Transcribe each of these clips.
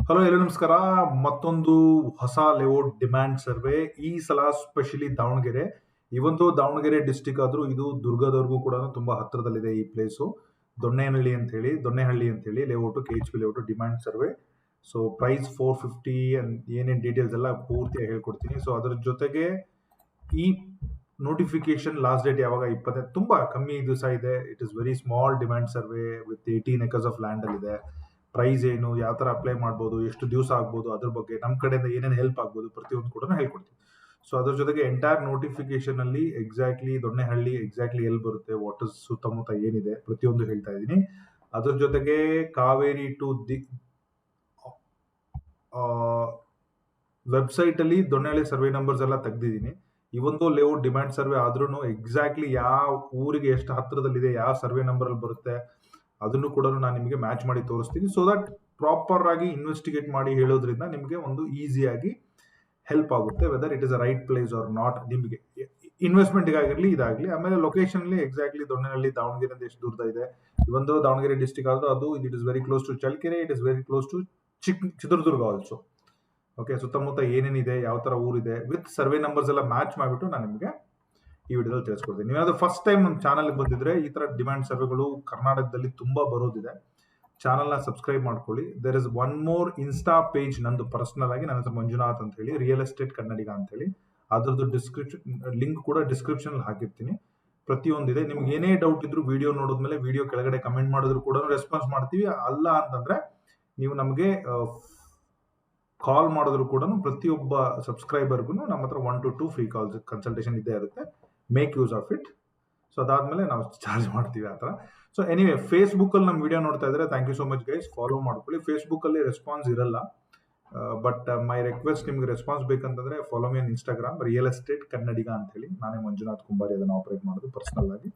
Hello ಎಲ್ಲರೂ ನಮಸ್ಕಾರ. ಮತ್ತೊಂದು ಹೊಸ ಲೇಔಟ್ ಡಿಮ್ಯಾಂಡ್ ಸರ್ವೆ. ಈ ಸಲ ಸ್ಪೆಷಲಿ ದಾವಣಗೆರೆ. ಇವೊಂದು ದಾವಣಗೆರೆ ಡಿಸ್ಟಿಕ್ ಆದ್ರೂ ಇದು ದುರ್ಗದವರೆಗೂ ಕೂಡ ತುಂಬಾ ಹತ್ತಿರದಲ್ಲಿದೆ ಈ ಪ್ಲೇಸು. ದೊಣ್ಣೆಹಳ್ಳಿ ಅಂತ ಹೇಳಿ layout, KHP layout demand survey. So price 450 ಏನೇನ್ ಡೀಟೇಲ್ಸ್ ಎಲ್ಲ ಪೂರ್ತಿಯಾಗಿ ಹೇಳ್ಕೊಡ್ತೀನಿ. ಸೊ ಅದ್ರ ಜೊತೆಗೆ ಈ ನೋಟಿಫಿಕೇಶನ್ ಲಾಸ್ಟ್ ಡೇಟ್ ಯಾವಾಗ 20 ತುಂಬಾ ಕಮ್ಮಿ ದಿವಸ ಇದೆ. It is very small demand survey with 18 acres of land ಅಲ್ಲಿ ಇದೆ. ಪ್ರೈಸ್ ಏನು, ಯಾವ ತರ ಅಪ್ಲೈ ಮಾಡ್ಬೋದು, ಎಷ್ಟು ದಿವಸ ಆಗ್ಬೋದು, ಅದ್ರ ಬಗ್ಗೆ ನಮ್ಮ ಕಡೆಯಿಂದ ಏನೇನು ಹೆಲ್ಪ್ ಆಗ್ಬೋದು ಪ್ರತಿಯೊಂದು ಕೂಡ ಹೇಳ್ಕೊಡ್ತೀವಿ. ಸೊ ಅದ್ರ ಜೊತೆಗೆ ಎಂಟೈರ್ ನೋಟಿಫಿಕೇಶನ್ ಅಲ್ಲಿ ಎಕ್ಸಾಕ್ಟ್ಲಿ ದೊಣ್ಣೆಹಳ್ಳಿ ಎಕ್ಸಾಕ್ಟ್ಲಿ ಎಲ್ಲಿ ಬರುತ್ತೆ, ವಾಟ್ ಇಸ್ ಸುತ್ತಮುತ್ತ ಏನಿದೆ ಪ್ರತಿಯೊಂದು ಹೇಳ್ತಾ ಇದ್ದೀನಿ. ಅದ್ರ ಜೊತೆಗೆ ಕಾವೇರಿ ಟು ವೆಬ್ಸೈಟ್ ಅಲ್ಲಿ ದೊಣ್ಣೆಹಳ್ಳಿ ಸರ್ವೆ ನಂಬರ್ಸ್ ಎಲ್ಲ ತೆಗ್ದಿದ್ದೀನಿ. ಇವೊಂದು ಲೇಔಟ್ ಡಿಮ್ಯಾಂಡ್ ಸರ್ವೆ ಆದ್ರೂ ಎಕ್ಸಾಕ್ಟ್ಲಿ ಯಾವ ಊರಿಗೆ ಎಷ್ಟು ಹತ್ತಿರದಲ್ಲಿದೆ, ಯಾವ ಸರ್ವೆ ನಂಬರ್ ಅಲ್ಲಿ ಬರುತ್ತೆ ಅದನ್ನು ಕೂಡ ನಾನು ನಿಮಗೆ ಮ್ಯಾಚ್ ಮಾಡಿ ತೋರಿಸ್ತೀನಿ. ಸೊ ದಟ್ ಪ್ರಾಪರ್ ಆಗಿ ಇನ್ವೆಸ್ಟಿಗೇಟ್ ಮಾಡಿ ಹೇಳೋದ್ರಿಂದ ನಿಮಗೆ ಒಂದು ಈಸಿಯಾಗಿ ಹೆಲ್ಪ್ ಆಗುತ್ತೆ, whether it is a right place or not. ನಿಮಗೆ ಇನ್ವೆಸ್ಟ್ಮೆಂಟ್ ಆಗಿರಲಿ ಇದಾಗಲಿ. ಆಮೇಲೆ ಲೊಕೇಶನ್ ಅಲ್ಲಿ ಎಕ್ಸಾಕ್ಟ್ಲಿ ದೊಣ್ಣೆಹಳ್ಳಿ ದಾವಣಗೆರೆ ಎಷ್ಟು ದೂರದ ಇದೆ. ಇವೊಂದು ದಾವಣಗೆರೆ ಡಿಸ್ಟಿಕ್ ಆದ್ರೂ ಅದು it is very close to Challakere, it is very close to Chitradurga also. Okay, ಸುತ್ತಮುತ್ತ ಏನೇನಿದೆ, ಯಾವ ತರ ಊರಿದೆ ವಿತ್ ಸರ್ವೆ ನಂಬರ್ಸ್ ಎಲ್ಲ ಮ್ಯಾಚ್ ಮಾಡಿಬಿಟ್ಟು ನಾನು ನಿಮಗೆ ಈ ವಿಡಿಯೋದಲ್ಲಿ ತಿಳಿಸ್ಕೊಡ್ತೀನಿ. ನೀವೇನಾದ್ರೂ ಫಸ್ಟ್ ಟೈಮ್ ನಮ್ಮ ಚಾನಲ್ ಬಂದಿದ್ರೆ ಈ ತರ ಡಿಮ್ಯಾಂಡ್ ಸರ್ವೆಗಳು ಕರ್ನಾಟಕದಲ್ಲಿ ತುಂಬಾ ಬರೋದಿದೆ. ಚಾನಲ್ ನ ಸಬ್ಸ್ಕ್ರೈಬ್ ಮಾಡ್ಕೊಳ್ಳಿ. There is one more Insta page ನಂದು ಪರ್ಸನಲ್ ಆಗಿ, ನನ್ನ ಹೆಸರು ಮಂಜುನಾಥ್ ಅಂತ ಹೇಳಿ, ರಿಯಲ್ ಎಸ್ಟೇಟ್ ಕನ್ನಡಿಗ ಅಂತ ಹೇಳಿ. ಅದ್ರದ್ದು ಲಿಂಕ್ ಕೂಡ ಡಿಸ್ಕ್ರಿಪ್ಷನ್ ಹಾಕಿರ್ತೀನಿ. ಪ್ರತಿಯೊಂದಿದೆ. ನಿಮ್ಗೆ ಏನೇ ಡೌಟ್ ಇದ್ರು ವಿಡಿಯೋ ನೋಡಿದ್ಮೇಲೆ ವಿಡಿಯೋ ಕೆಳಗಡೆ ಕಮೆಂಟ್ ಮಾಡಿದ್ರು ಕೂಡ ರೆಸ್ಪಾನ್ಸ್ ಮಾಡ್ತೀವಿ. ಅಲ್ಲ ಅಂತಂದ್ರೆ ನೀವು ನಮಗೆ ಕಾಲ್ ಮಾಡಿದ್ರು ಕೂಡ ಪ್ರತಿಯೊಬ್ಬ ಸಬ್ಸ್ಕ್ರೈಬರ್ಗೂ ನಮ್ಮ ಹತ್ರ 1 to 2 ಫ್ರೀ ಕಾಲ್ಸ್ ಕನ್ಸಲ್ಟೇಷನ್ ಇದ್ದೇ ಇರುತ್ತೆ. Make use of it. So ಅದಾದ್ಮೇಲೆ ನಾವು ಚಾರ್ಜ್ ಮಾಡ್ತೀವಿ ಆ ಥರ. ಸೊ ಎನಿವೆ, ಫೇಸ್ಬುಕ್ ಅಲ್ಲಿ ನಮ್ಮ ವಿಡಿಯೋ ನೋಡ್ತಾ ಇದ್ರೆ thank you so much guys, follow ಮಾಡ್ಕೊಳ್ಳಿ. ಫೇಸ್ಬುಕ್ ಅಲ್ಲಿ ರೆಸ್ಪಾನ್ಸ್ ಇರಲ್ಲ, ಬಟ್ ಮೈ ರಿಕ್ವೆಸ್ಟ್, ನಿಮ್ಗೆ ರೆಸ್ಪಾನ್ಸ್ ಬೇಕಂತಂದ್ರೆ follow me on Instagram, real estate Kannadiga ಅಂತ ಹೇಳಿ. ನಾನೇ ಮಂಜುನಾಥ್ ಕುಂಬಾರಿ ಅದನ್ನು ಆಪರೇಟ್ ಮಾಡೋದು ಪರ್ಸನಲ್ ಆಗಿ.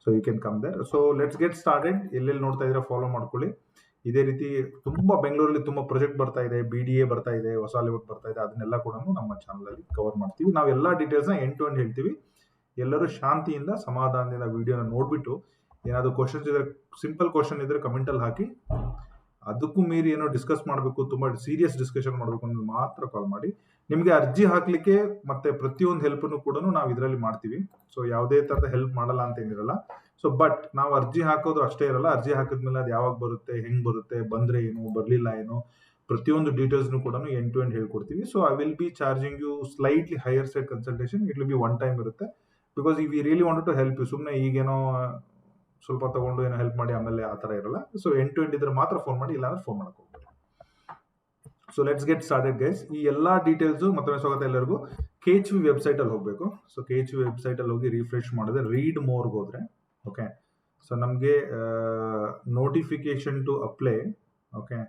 So you can come there. So let's get started. ಎಲ್ಲೆಲ್ಲಿ ನೋಡ್ತಾ ಇದ್ರೆ ಫಾಲೋ ಮಾಡ್ಕೊಳ್ಳಿ. ಇದೇ ರೀತಿ ತುಂಬಾ ಬೆಂಗಳೂರಲ್ಲಿ ತುಂಬಾ ಪ್ರಾಜೆಕ್ಟ್ ಬರ್ತಾ ಇದೆ, BDA ಬರ್ತಾ ಇದೆ, ಹೊಸ ಲೇಔಟ್ ಬರ್ತಾ ಇದೆ. ಅದನ್ನೆಲ್ಲ ಕೂಡ ನಮ್ಮ ಚಾನಲ್ ಅಲ್ಲಿ ಕವರ್ ಮಾಡ್ತೀವಿ. ನಾವು ಎಲ್ಲಾ ಡೀಟೇಲ್ಸ್ ನ ಎಂಡ್ ಟು ಎಂಡ್ ಹೇಳ್ತೀವಿ. ಎಲ್ಲರೂ ಶಾಂತಿಯಿಂದ ಸಮಾಧಾನದಿಂದ ವಿಡಿಯೋನ ನೋಡ್ಬಿಟ್ಟು ಏನಾದ್ರು ಕ್ವಶನ್ಸ್ ಇದ್ರೆ, ಸಿಂಪಲ್ ಕ್ವಶನ್ ಇದ್ರೆ ಕಮೆಂಟ್ ಅಲ್ಲಿ ಹಾಕಿ. ಅದಕ್ಕೂ ಮೀರಿ ಏನೋ ಡಿಸ್ಕಸ್ ಮಾಡಬೇಕು, ತುಂಬಾ ಸೀರಿಯಸ್ ಡಿಸ್ಕಷನ್ ಮಾಡಬೇಕು ಅಂದ್ರೆ ಮಾತ್ರ ಕಾಲ್ ಮಾಡಿ. ನಿಮ್ಗೆ ಅರ್ಜಿ ಹಾಕ್ಲಿಕ್ಕೆ ಮತ್ತೆ ಪ್ರತಿಯೊಂದು ಹೆಲ್ಪ್ ಕೂಡ ನಾವು ಇದರಲ್ಲಿ ಮಾಡ್ತೀವಿ. ಸೊ ಯಾವುದೇ ತರದ ಹೆಲ್ಪ್ ಮಾಡಲ್ಲ ಅಂತ ಏನಿರಲ್ಲ. ಸೊ ಬಟ್ ನಾವು ಅರ್ಜಿ ಹಾಕೋದು ಅಷ್ಟೇ ಇರಲ್ಲ. ಅರ್ಜಿ ಹಾಕಿದ್ಮೇಲೆ ಅದು ಯಾವಾಗ ಬರುತ್ತೆ, ಹೆಂಗ್ ಬರುತ್ತೆ, ಬಂದ್ರೆ ಏನು, ಬರ್ಲಿಲ್ಲ ಏನು, ಪ್ರತಿಯೊಂದು ಡೀಟೇಲ್ಸ್ ಕೂಡ ಎಂಡ್ ಟು ಎಂಡ್ ಹೇಳ್ಕೊಡ್ತೀವಿ. So I will be charging you slightly higher side consultation. It will be one time ಇರುತ್ತೆ. ಬಿಕಾಸ್ ಈ we really want to help you. ಸುಮ್ಮನೆ ಈಗೇನೋ ಸ್ವಲ್ಪ ತಗೊಂಡು ಏನೋ ಹೆಲ್ಪ್ ಮಾಡಿ ಆಮೇಲೆ ಆ ತರ ಇರಲ್ಲ. ಸೊ ಎಂಡ್ ಟು ಎಂಡ್ ಇದ್ರೆ ಮಾತ್ರ ಫೋನ್ ಮಾಡಿ, ಇಲ್ಲ ಅಂದ್ರೆ ಫೋನ್ ಮಾಡಕ್ ಹೋಗ್ಬೇಡಿ. So let's get started guys. ಈ ಎಲ್ಲಾ ಡೀಟೇಲ್ಸ್ ಮತ್ತೊಮ್ಮೆ ಸ್ವಾಗತ ಎಲ್ಲರಿಗೂ. KHP ವೆಬ್ಸೈಟ್ ಅಲ್ಲಿ ಹೋಗ್ಬೇಕು. ಸೊ KHP ವೆಬ್ಸೈಟ್ ಅಲ್ಲಿ ಹೋಗಿ ರಿಫ್ರೆಶ್ ಮಾಡಿದ್ರೆ ರೀಡ್ ಮೋರ್ಗೆ ಹೋದ್ರೆ, ಓಕೆ, ಸೊ ನಮಗೆ notification to apply. Okay,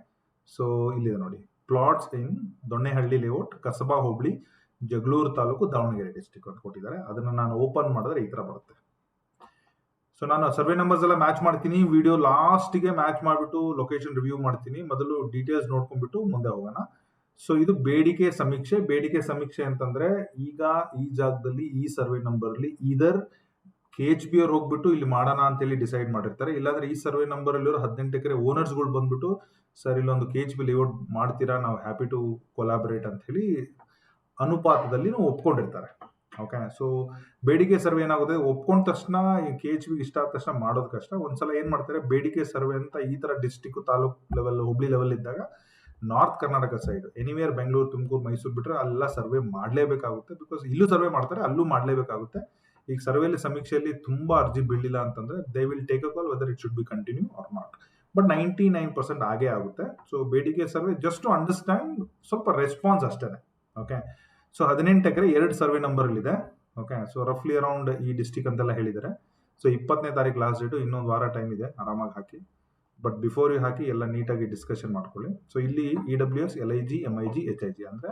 so ಇಲ್ಲಿದೆ ನೋಡಿ, plots in Donnehalli layout, Kasaba hobli, Jagalur taluk, Davangere district ಅಂತ ಕೊಟ್ಟಿದ್ದಾರೆ. ಅದನ್ನ ನಾನು ಓಪನ್ ಮಾಡಿದ್ರೆ ಈ ತರ ಬರುತ್ತೆ. ಸೊ ನಾನು ಸರ್ವೆ ನಂಬರ್ಸ್ ಎಲ್ಲ ಮ್ಯಾಚ್ ಮಾಡ್ತೀನಿ. ವಿಡಿಯೋ ಲಾಸ್ಟ್ಗೆ ಮ್ಯಾಚ್ ಮಾಡಿಬಿಟ್ಟು ಲೊಕೇಶನ್ ರಿವ್ಯೂ ಮಾಡ್ತೀನಿ. ಮೊದಲು ಡೀಟೇಲ್ಸ್ ನೋಡ್ಕೊಂಡ್ಬಿಟ್ಟು ಮುಂದೆ ಹೋಗೋಣ. ಸೊ ಇದು ಬೇಡಿಕೆ ಸಮೀಕ್ಷೆ. ಬೇಡಿಕೆ ಸಮೀಕ್ಷೆ ಅಂತಂದ್ರೆ ಈಗ ಈ ಜಾಗದಲ್ಲಿ ಈ ಸರ್ವೆ ನಂಬರ್ ಅಲ್ಲಿ ಇದರ್ KHP ಅವ್ರು ಹೋಗ್ಬಿಟ್ಟು ಇಲ್ಲಿ ಮಾಡೋಣ ಅಂತ ಹೇಳಿ ಡಿಸೈಡ್ ಮಾಡಿರ್ತಾರೆ. ಇಲ್ಲಾಂದ್ರೆ ಈ ಸರ್ವೆ ನಂಬರ್ ಅಲ್ಲಿ 18 ಎಕರೆ ಓನರ್ಸ್ ಗಳು ಬಂದ್ಬಿಟ್ಟು ಸರ್ ಇಲ್ಲೊಂದು KHP ಲೇಔಟ್ ಮಾಡ್ತೀರಾ, ನಾವು ಹ್ಯಾಪಿ ಟು ಕೊಲಾಬರೇಟ್ ಅಂತ ಹೇಳಿ ಅನುಪಾತದಲ್ಲಿ ಒಪ್ಕೊಂಡಿರ್ತಾರೆ. ಓಕೆ, ಸೊ ಬೇಡಿಕೆ ಸರ್ವೆ ಏನಾಗುತ್ತೆ, ಒಪ್ಕೊಂಡ ತಕ್ಷಣ KHP ಇಷ್ಟ ಆದ ತಕ್ಷಣ ಮಾಡೋದು ಕಷ್ಟ. ಒಂದ್ಸಲ ಏನ್ ಮಾಡ್ತಾರೆ, ಬೇಡಿಕೆ ಸರ್ವೆ ಅಂತ ಈ ತರ district, taluk level, Hubli level ಇದ್ದಾಗ north Karnataka side anywhere Bengaluru, Tumakuru, Mysuru ಬಿಟ್ರೆ ಅಲ್ಲ ಸರ್ವೆ ಮಾಡಲೇಬೇಕಾಗುತ್ತೆ. ಬಿಕಾಸ್ ಇಲ್ಲೂ ಸರ್ವೆ ಮಾಡ್ತಾರೆ, ಅಲ್ಲೂ ಮಾಡಲೇಬೇಕಾಗುತ್ತೆ. ಈಗ ಸರ್ವೆಲಿ ಸಮೀಕ್ಷೆಯಲ್ಲಿ ತುಂಬಾ ಅರ್ಜಿ ಬೀಳಿಲ್ಲ ಅಂತಂದ್ರೆ they will take a call whether it should be continue or not. But 99% ಆಗೇ ಆಗುತ್ತೆ. ಸೊ ಬೇಡಿಕೆ ಸರ್ವೆ ಜಸ್ಟ್ ಟು ಅಂಡರ್ಸ್ಟ್ಯಾಂಡ್, ಸ್ವಲ್ಪ ರೆಸ್ಪಾನ್ಸ್ ಅಷ್ಟೇನೆ. Okay, so 18 acre 2 survey number ಅಲ್ಲಿ ಇದೆ. ಓಕೆ, ಸೊ ರಫ್ಲಿ ಅರೌಂಡ್ ಈ ಡಿಸ್ಟಿಕ್ ಅಂತೆಲ್ಲ ಹೇಳಿದ್ದಾರೆ. ಸೊ 20ನೇ ತಾರೀಕು ಲಾಸ್ಟ್ ಡೇಟು, ಇನ್ನೊಂದು ವಾರ ಟೈಮ್ ಇದೆ, ಆರಾಮಾಗಿ ಹಾಕಿ. ಬಟ್ ಬಿಫೋರ್ ಯು ಹಾಕಿ ಎಲ್ಲ ನೀಟಾಗಿ ಡಿಸ್ಕಷನ್ ಮಾಡ್ಕೊಳ್ಳಿ. ಸೊ ಇಲ್ಲಿ EWS, LIG, MIG, HIG ಅಂದ್ರೆ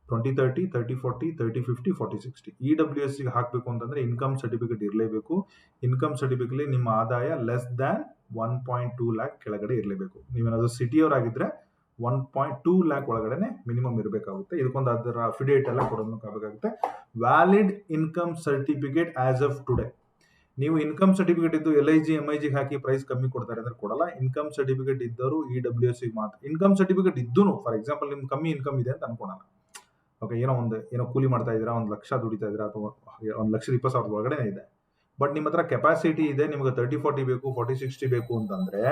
2030, 3040, 3050, 4060. EWS ಗೆ ಹಾಕಬೇಕು ಅಂತಂದ್ರೆ ಇನ್ಕಮ್ ಸರ್ಟಿಫಿಕೇಟ್ ಇರಲೇಬೇಕು. ಇನ್ಕಮ್ ಸರ್ಟಿಫಿಕೇಟ್ ನಿಮ್ಮ ಆದಾಯ ಲೆಸ್ ದ್ಯಾನ್ 1.2 ಲ್ಯಾಕ್ ಕೆಳಗಡೆ ಇರಲೇಬೇಕು. ನೀವೇನಾದ್ರು ಸಿಟಿಯವರಾಗಿದ್ರೆ 1.2 ಲ್ಯಾಕ್ ಒಳಗಡೆ ಮಿನಿಮಮ್ ಇರಬೇಕಾಗುತ್ತೆ. ಇದಕ್ಕೊಂದು ಅದರ ಅಫಿಡೇಟ್ ಎಲ್ಲ ಕೊಡಬೇಕಾಗುತ್ತೆ. Valid income certificate as of today. ನೀವು ಇನ್ಕಮ್ ಸರ್ಟಿಫಿಕೇಟ್ ಇದ್ದು LIG MIG ಹಾಕಿ ಪ್ರೈಸ್ ಕಮ್ಮಿ ಕೊಡ್ತಾರೆ ಅಂದ್ರೆ ಕೊಡಲ್ಲ. ಇನ್ಕಮ್ ಸರ್ಟಿಫಿಕೇಟ್ ಇದ್ದವರು EWS ಮಾತ್ರ. ಇನ್ಕಮ್ ಸರ್ಟಿಫಿಕೇಟ್ ಇದ್ದೂನು ಫಾರ್ ಎಕ್ಸಾಂಪಲ್ ನಿಮ್ಗೆ ಕಮ್ಮಿ ಇನ್ಕಮ್ ಇದೆ ಅಂತ ಅನ್ಕೊಳ್ಳೋಣ. ಓಕೆ, ಏನೋ ಕೂಲಿ ಮಾಡ್ತಾ ಇದ್ದೀರಾ, 1 ಲಕ್ಷ ದುಡಿತಾ ಇದ್ದೀರಾ, ಅಥವಾ 1,20,000 ಒಳಗಡೆ ಇದೆ. ಬಟ್ ನಿಮ್ಮ ಹತ್ರ ಕೆಪಾಸಿಟಿ ಇದೆ, ನಿಮ್ಗೆ 30-40 ಬೇಕು, 40-60 ಬೇಕು ಅಂತಂದ್ರೆ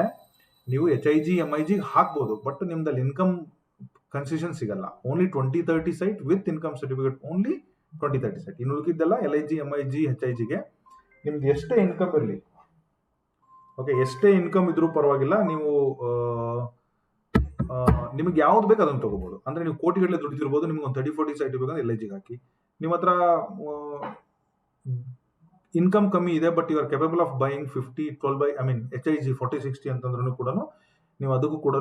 ನೀವು HIG MIG ಹಾಕ್ಬೋದು. ಬಟ್ ನಿಮ್ದಲ್ಲಿ ಇನ್ಕಮ್ ಕನ್ಸೆಷನ್ ಸಿಗಲ್ಲ. Only 20-30 site with income certificate, only 20-30 site. ಇನ್ನು ಉಳಿದಿದ್ದೆಲ್ಲ LIG MIG HIGಗೆ ನಿಮ್ದು ಎಷ್ಟೇ ಇನ್ಕಮ್ ಇರಲಿ, ಓಕೆ, ಎಷ್ಟೇ ಇನ್ಕಮ್ ಇದ್ರೂ ಪರವಾಗಿಲ್ಲ, ನೀವು ನಿಮ್ಗೆ ಯಾವ್ದು ಬೇಕು ಅದನ್ನು ತಗೋಬಹುದು. ಅಂದ್ರೆ ನೀವು ಕೋಟಿಗಟ್ಟಲೆ ದುಡಿದಿರ್ಬೋದು, ನಿಮ್ಗೆ ಒಂದು 30-40 ಸೈಟ್ ಬೇಕಂದ್ರೆ LIG ಹಾಕಿ. ನಿಮ್ಮ ಹತ್ರ ಇನ್ಕಮ್ ಕಮ್ಮಿ ಇದೆ but you are capable of buying 50-12 by HIG 40-60 ಅಂತಂದ್ರೂ ಕೂಡ ನೀವು ಅದಕ್ಕೂ ಕೂಡ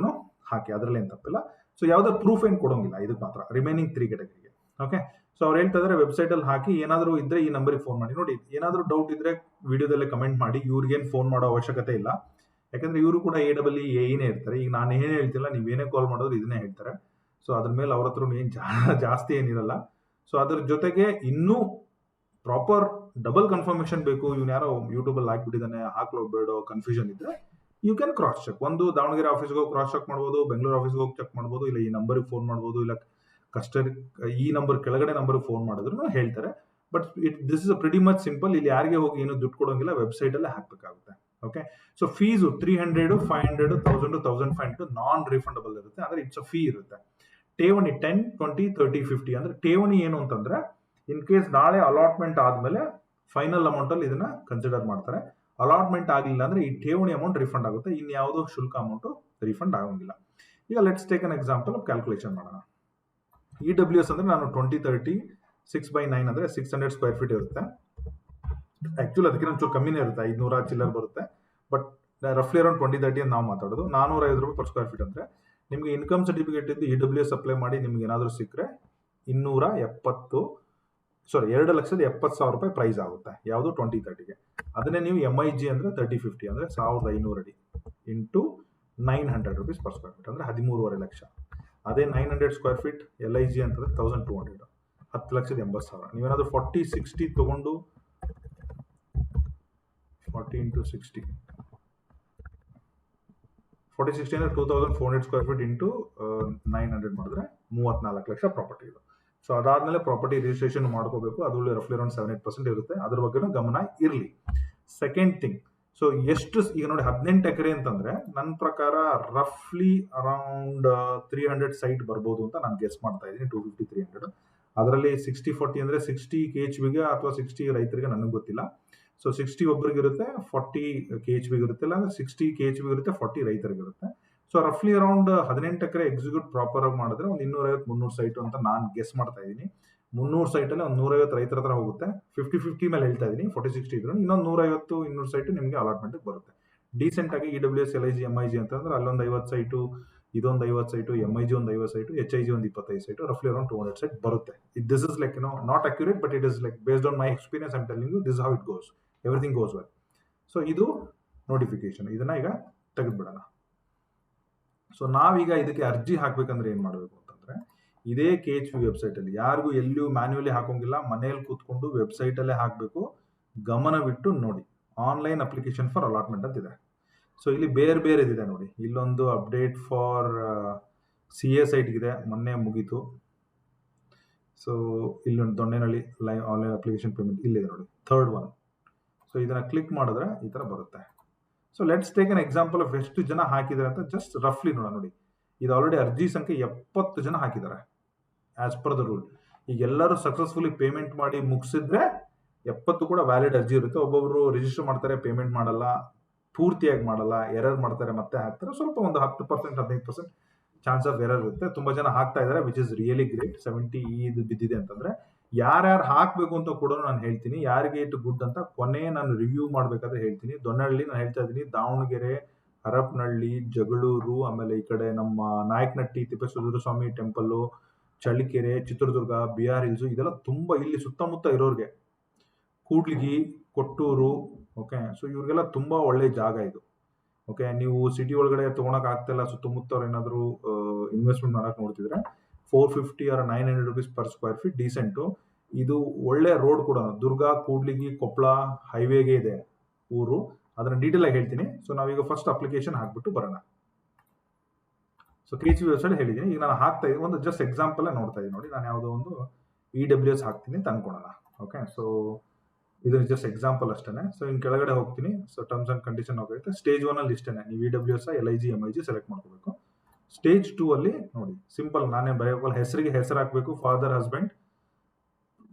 ಹಾಕಿ, ಅದರಲ್ಲಿ ಏನು ತಪ್ಪಿಲ್ಲ. ಸೊ ಯಾವುದೇ ಪ್ರೂಫ್ ಏನು ಕೊಡೋಂಗಿಲ್ಲ ಇದಕ್ಕೆ ಮಾತ್ರ, ರಿಮೈನಿಂಗ್ 3 ಕೆಟಗರಿಗೆ. ಓಕೆ, ಸೊ ಅವ್ರು ಹೇಳ್ತಾ ಇದ್ದಾರೆ ವೆಬ್ಸೈಟ್ ಅಲ್ಲಿ ಹಾಕಿ, ಏನಾದರೂ ಇದ್ರೆ ಈ ನಂಬರಿಗೆ ಫೋನ್ ಮಾಡಿ. ನೋಡಿ, ಏನಾದರೂ ಡೌಟ್ ಇದ್ರೆ ವಿಡಿಯೋದಲ್ಲೇ ಕಮೆಂಟ್ ಮಾಡಿ. ಇವ್ರಿಗೇನು ಫೋನ್ ಮಾಡೋ ಅವಶ್ಯಕತೆ ಇಲ್ಲ, ಯಾಕಂದ್ರೆ ಇವರು ಕೂಡ AEE ಇರ್ತಾರೆ. ಈಗ ನಾನು ಏನೇ ಹೇಳ್ತಿಲ್ಲ, ನೀವೇನೇ ಕಾಲ್ ಮಾಡೋದು ಇದನ್ನೇ ಹೇಳ್ತಾರೆ. ಸೊ ಅದ್ರ ಮೇಲೆ ಅವ್ರ ಹತ್ರ ಏನು ಜಾಸ್ತಿ ಏನಿರಲ್ಲ. ಸೊ ಅದ್ರ ಜೊತೆಗೆ ಇನ್ನೂ ಪ್ರಾಪರ್ ಡಬಲ್ ಕನ್ಫರ್ಮೇಶನ್ ಬೇಕು, ಇವ್ನು ಯಾರೋ ಯೂಟ್ಯೂಬಲ್ಲಿ ಹಾಕ್ಬಿಟ್ಟಿದ್ದಾನೆ, ಹಾಕ್ಲೋ ಬೇಡೋ ಕನ್ಫ್ಯೂಷನ್ ಇದ್ರೆ ಯು ಕ್ಯಾನ್ ಕ್ರಾಸ್ ಚೆಕ್. ಒಂದು ದಾವಣಗೆರೆ ಆಫೀಸ್ಗೆ ಹೋಗಿ ಕ್ರಾಸ್ ಚೆಕ್ ಮಾಡ್ಬೋದು, ಬೆಂಗಳೂರು ಆಫೀಸ್ಗೆ ಹೋಗಿ ಚೆಕ್ ಮಾಡ್ಬೋದು, ಇಲ್ಲ ಈ ನಂಬರಿಗೆ ಫೋನ್ ಮಾಡ್ಬೋದು, ಇಲ್ಲ ಈ ನಂಬರ್ ಕೆಳಗಡೆ ನಂಬರ್ಗೆ ಫೋನ್ ಮಾಡಿದ್ರು ಹೇಳ್ತಾರೆ. But this is pretty much simple. ಇಲ್ಲಿ ಯಾರಿಗೆ ಹೋಗಿ ಏನು ದುಡ್ಡು ಕೊಡೋಂಗಿಲ್ಲ, ವೆಬ್ಸೈಟ್ ಅಲ್ಲೇ ಹಾಕ್ಬೇಕಾಗುತ್ತೆ. ಓಕೆ, ಸೊ ಫೀಸು 300, 500, 1000, 1500 ನಾನ್ ರಿಫಂಡಬಲ್ ಇರುತ್ತೆ. ಅಂದ್ರೆ ಇಟ್ಸ್ ಅ ಫೀ ಇರುತ್ತೆ. ಠೇವಣಿ 10, 20, 30, 50 ಅಂದ್ರೆ ಠೇವಣಿ ಏನು ಅಂತಂದ್ರೆ ಇನ್ ಕೇಸ್ ನಾಳೆ ಅಲಾಟ್ಮೆಂಟ್ ಆದ್ಮೇಲೆ ಫೈನಲ್ ಅಮೌಂಟ್ ಅಲ್ಲಿ ಇದನ್ನ ಕನ್ಸಿಡರ್ ಮಾಡ್ತಾರೆ. ಅಲಾಟ್ಮೆಂಟ್ ಆಗಿಲ್ಲ ಅಂದ್ರೆ ಈ ಠೇವಣಿ ಅಮೌಂಟ್ ರಿಫಂಡ್ ಆಗುತ್ತೆ, ಇನ್ಯಾವುದೋ ಶುಲ್ಕ ಅಮೌಂಟ್ ರಿಫಂಡ್ ಆಗೋಂಗಿಲ್ಲ. ಈಗ let's take an example of calculation ಮಾಡೋಣ. EWS ಅಂದ್ರೆ ನಾನು 20-30 6/9 ಅಂದ್ರೆ 600 ಸ್ಕ್ವೇರ್ ಫೀಟ್ ಇರುತ್ತೆ. ಆಕ್ಚುಲಿ ಅದಕ್ಕೆ ಒಂಚೂರು ಕಮ್ಮಿನೇ ಇರುತ್ತೆ, 500 ಚಿಲ್ಲರ್ ಬರುತ್ತೆ. ಬಟ್ ರಫ್ಲಿ ಅರೌಂಡ್ 20-30 ಅಂತ ನಾವು ಮಾತಾಡೋದು. 450 ರೂಪಾಯಿ ಪರ್ ಸ್ಕ್ವೇರ್ ಫೀಟ್ ಅಂದ್ರೆ ನಿಮ್ಗೆ ಇನ್ಕಮ್ ಸರ್ಟಿಫಿಕೇಟ್ ಇದ್ದು EWS ಅಪ್ಲೈ ಮಾಡಿ ನಿಮ್ಗೆ ಏನಾದರೂ ಸಿಕ್ಕರೆ 2,70,000 ರೂಪಾಯಿ ಪ್ರೈಸ್ ಆಗುತ್ತೆ. ಯಾವುದು 20-30ಗೆ. ಅದನ್ನೇ ನೀವು MIG ಅಂದ್ರೆ 30-50 ಅಂದ್ರೆ 1,500 ಅಡಿ into 900 rupees per square feet ಅಂದ್ರೆ 13.5 ಲಕ್ಷ. ಅದೇ 900 ಸ್ಕ್ವೇರ್ ಫೀಟ್ LIG ಅಂತಂದ್ರೆ 1,200, 10,80,000. ನೀವೇನಾದ್ರೂ 40-60 ತಗೊಂಡು 40 into 60 ಅಂದ್ರೆ 2,400 ಸ್ಕ್ವೇರ್ ಫೀಟ್ ಇಂಟು 900 ಮಾಡಿದ್ರೆ 34 ಲಕ್ಷ ಪ್ರಾಪರ್ಟಿ ಇದು. ಸೊ ಅದಾದ್ಮೇಲೆ ಪ್ರಾಪರ್ಟಿ ರಿಜಿಸ್ಟ್ರೇಷನ್ ಮಾಡ್ಕೋಬೇಕು, ಅದು ರಫ್ಲಿ ಅರೌಂಡ್ 7-8% ಇರುತ್ತೆ. ಅದ್ರ ಬಗ್ಗೆ ಗಮನ ಇರಲಿ. ಸೆಕೆಂಡ್ ಥಿಂಗ್, ಸೊ ಎಷ್ಟು ಈಗ ನೋಡಿ 18 ಎಕರೆ ಅಂತಂದ್ರೆ ನನ್ನ ಪ್ರಕಾರ ರಫ್ಲಿ ಅರೌಂಡ್ 300 ಸೈಟ್ ಬರ್ಬೋದು ಅಂತ ನಾನು ಗೆಸ್ ಮಾಡ್ತಾ ಇದ್ದೀನಿ. 250-300. ಅದರಲ್ಲಿ 60-40 ಅಂದ್ರೆ 60 KHBಗೆ ಅಥವಾ 60 ರೈತರಿಗೆ ನನಗೆ ಗೊತ್ತಿಲ್ಲ. ಸೊ 60 ಒಬ್ಬರಿಗೆ ಇರುತ್ತೆ, 40 KHBಗೆ ಇರುತ್ತೆ, ಇಲ್ಲ ಅಂದ್ರೆ 60 KHBಗೆ ಇರುತ್ತೆ, 40 ರೈತರಿಗೆ ಇರುತ್ತೆ. ಸೊ ರಫ್ಲಿ ಅರೌಂಡ್ 18 ಎಕರೆ ಎಕ್ಸಿಕ್ಯೂಟ್ ಪ್ರಾಪರ್ ಆಗಿ ಮಾಡಿದ್ರೆ ಒಂದು 250-300 ಸೈಟ್ ಅಂತ ನಾನು ಗೆಸ್ ಮಾಡ್ತಾ ಇದ್ದೀನಿ. 300 ಸೈಟಲ್ಲಿ ಒಂದು 150 ರೈತರ ಹತ್ರ ಹೋಗುತ್ತೆ. 50-50 ಮೇಲೆ ಹೇಳ್ತಾ ಇದ್ದೀನಿ. 40-60 ಇದ್ರು ಇನ್ನೊಂದು 150-200 ಸೈಟ್ ನಿಮಗೆ ಅಲಾಟ್ಮೆಂಟ್ ಬರುತ್ತೆ. ಡೀಸೆಂಟ್ ಆಗಿ EWS LIG MIG ಅಂತಂದ್ರೆ ಅಲ್ಲೊಂದು 50 ಸೈಟು, ಇದೊಂದು 50 ಸೈಟು, MIG ಒಂದು 50 ಸೈಟು, HIG ಒಂದು 25 ಸೈಟು, ರಫ್ಲಿ ಅರೌಂಡ್ 200 ಸೈಟ್ ಬರುತ್ತೆ. This is like not accurate, but it is like based on my experience. I am telling you this how it goes. Everything goes well. So ಇದು notification, ಇದನ್ನ ಈಗ ತೆಗೆದ್ಬಿಡೋಣ. So ನಾವೀಗ ಇದಕ್ಕೆ ಅರ್ಜಿ ಹಾಕ್ಬೇಕಂದ್ರೆ ಏನ್ ಮಾಡಬೇಕು ಅಂತಂದ್ರೆ ಇದೇ KHB ವೆಬ್ಸೈಟ್ ಅಲ್ಲಿ, ಯಾರಿಗೂ ಎಲ್ಲಿಯೂ ಮ್ಯಾನ್ಯುಯಲಿ ಹಾಕೋಂಗಿಲ್ಲ, ಮನೇಲಿ ಕೂತ್ಕೊಂಡು ವೆಬ್ಸೈಟ್ ಅಲ್ಲೇ ಹಾಕಬೇಕು. ಗಮನವಿಟ್ಟು ನೋಡಿ, ಆನ್ಲೈನ್ ಅಪ್ಲಿಕೇಶನ್ ಫಾರ್ ಅಲಾಟ್ಮೆಂಟ್ ಅಂತ ಇದೆ. ಸೊ ಇಲ್ಲಿ ಬೇರೆ ಬೇರೆ ಇದೆ ನೋಡಿ. ಇಲ್ಲೊಂದು ಅಪ್ಡೇಟ್ ಫಾರ್ CA ಸೈಟ್ ಇದೆ, ಮೊನ್ನೆ ಮುಗೀತು. ಸೊ ಇಲ್ಲೊಂದು ದೊಣ್ಣೆನಹಳ್ಳಿ ಆನ್ಲೈನ್ ಅಪ್ಲಿಕೇಶನ್ ಪೇಮೆಂಟ್ ಇಲ್ಲಿದೆ ನೋಡಿ, ಥರ್ಡ್ ಒನ್. ಸೊ ಇದನ್ನ ಕ್ಲಿಕ್ ಮಾಡಿದ್ರೆ ಈ ತರ ಬರುತ್ತೆ. So let's take an example of ಎಷ್ಟು ಜನ ಹಾಕಿದ್ದಾರೆ ಅಂತ ಜಸ್ಟ್ ರಫ್ಲಿ ನೋಡೋಣ. ನೋಡಿ, ಇದು ಆಲ್ರೆಡಿ ಅರ್ಜಿ ಸಂಖ್ಯೆ 70 ಜನ ಹಾಕಿದ್ದಾರೆ ಆಸ್ ಪರ್ ದ ರೂಲ್. ಈಗ ಎಲ್ಲರೂ ಸಕ್ಸಸ್ಫುಲಿ ಪೇಮೆಂಟ್ ಮಾಡಿ ಮುಗಿಸಿದ್ರೆ 70 ಕೂಡ ವ್ಯಾಲಿಡ್ ಅರ್ಜಿ ಇರುತ್ತೆ. ಒಬ್ಬೊಬ್ರು ರಿಜಿಸ್ಟರ್ ಮಾಡ್ತಾರೆ, ಪೇಮೆಂಟ್ ಮಾಡಲ್ಲ, ಪೂರ್ತಿಯಾಗಿ ಮಾಡಲ್ಲ, ಎರರ್ ಮಾಡ್ತಾರೆ, ಮತ್ತೆ ಹಾಕ್ತಾರೆ. ಸ್ವಲ್ಪ ಒಂದು 10%, 15% ಚಾನ್ಸ್ ಆಫ್ ಎರರ್ ಇರುತ್ತೆ. ತುಂಬಾ ಜನ ಹಾಕ್ತಾ ಇದ್ದಾರೆ, ವಿಚ್ ಇಸ್ ರಿಯಲಿ ಗ್ರೇಟ್. 70 ಇದು ಬಿದ್ದಿದೆ ಅಂತಂದ್ರೆ ಯಾರ್ಯಾರು ಹಾಕ್ಬೇಕು ಅಂತ ಕೂಡ ನಾನು ಹೇಳ್ತೀನಿ. ಯಾರಿಗೆ ಇಟ್ಟು ಗುಡ್ ಅಂತ ಕೊನೆ ನಾನು ರಿವ್ಯೂ ಮಾಡ್ಬೇಕಾದ್ರೆ ಹೇಳ್ತೀನಿ. ದೊಣ್ಣಹಳ್ಳಿ ನಾನು ಹೇಳ್ತಾ ಇದ್ದೀನಿ, ದಾವಣಗೆರೆ, ಹರಪನಹಳ್ಳಿ, ಜಗಳೂರು, ಆಮೇಲೆ ಈ ಕಡೆ ನಮ್ಮ Nayakanahatti, Thippeswamy Swamy temple, Challakere, Chitradurga, BR hills, ಇದೆಲ್ಲ ತುಂಬಾ ಇಲ್ಲಿ ಸುತ್ತಮುತ್ತ ಇರೋರಿಗೆ, ಕೂಡ್ಲಿಗಿ, ಕೊಟ್ಟೂರು. ಓಕೆ, ಸೊ ಇವ್ರಿಗೆಲ್ಲ ತುಂಬಾ ಒಳ್ಳೆ ಜಾಗ ಇದು. ಓಕೆ, ನೀವು ಸಿಟಿ ಒಳಗಡೆ ತಗೊಳಕ್ ಆಗ್ತಿಲ್ಲ, ಸುತ್ತಮುತ್ತ ಅವ್ರು ಏನಾದ್ರು ಇನ್ವೆಸ್ಟ್ಮೆಂಟ್ ಮಾಡಕ್ ನೋಡ್ತಿದ್ರೆ 450 or 900 rupees per square feet decent. ಇದು ಒಳ್ಳೆ ರೋಡ್ ಕೂಡ, ದುರ್ಗ, ಕೂಡ್ಲಿಗಿ, ಕೊಪ್ಪಳ ಹೈವೇಗೆ ಇದೆ. ಊರು, ಅದನ್ನ ಡೀಟೇಲ್ ಆಗಿ ಹೇಳ್ತೀನಿ. ಸೊ ನಾವೀಗ ಫಸ್ಟ್ ಅಪ್ಲಿಕೇಶನ್ ಹಾಕ್ಬಿಟ್ಟು ಬರೋಣ. ಸೊ KHB ವೆಬ್ಸೈಟ್ ಹೇಳಿದ್ದೀನಿ. ಈಗ ನಾನು ಹಾಕ್ತಾ ಇದ್ದೀನಿ, ಒಂದು ಜಸ್ಟ್ ಎಕ್ಸಾಂಪಲ್ ನೋಡ್ತಾ ಇದ್ದೀನಿ ನೋಡಿ. ನಾನು ಯಾವುದೋ ಒಂದು EWS ಹಾಕ್ತೀನಿ ಅಂತ ಅನ್ಕೊಳ್ಳೋಣ. ಓಕೆ, ಸೊ ಇದು ಜಸ್ಟ್ ಎಕ್ಸಾಂಪಲ್ ಅಷ್ಟೇ. ಸೊ ಇನ್ನು ಕೆಳಗಡೆ ಹೋಗ್ತೀನಿ. ಸೊ ಟರ್ಮ್ಸ್ ಅಂಡ್ ಕಂಡೀಷನ್ ಹೋಗುತ್ತೆ. ಸ್ಟೇಜ್ 1 ಅಲ್ಲಿ ಇಷ್ಟೇನೆ, ನೀವು EWS, LIG, MIG ಸೆಲೆಕ್ಟ್ ಮಾಡ್ಕೋಬೇಕು. ಸ್ಟೇಜ್ 2 ಅಲ್ಲಿ ನೋಡಿ, ಸಿಂಪಲ್ ನಾನೇ ಬರೆಯೋಲ್ಲ, ಹೆಸರಿಗೆ ಹೆಸರು ಹಾಕಬೇಕು, ಫಾದರ್, ಹಸ್ಬೆಂಡ್,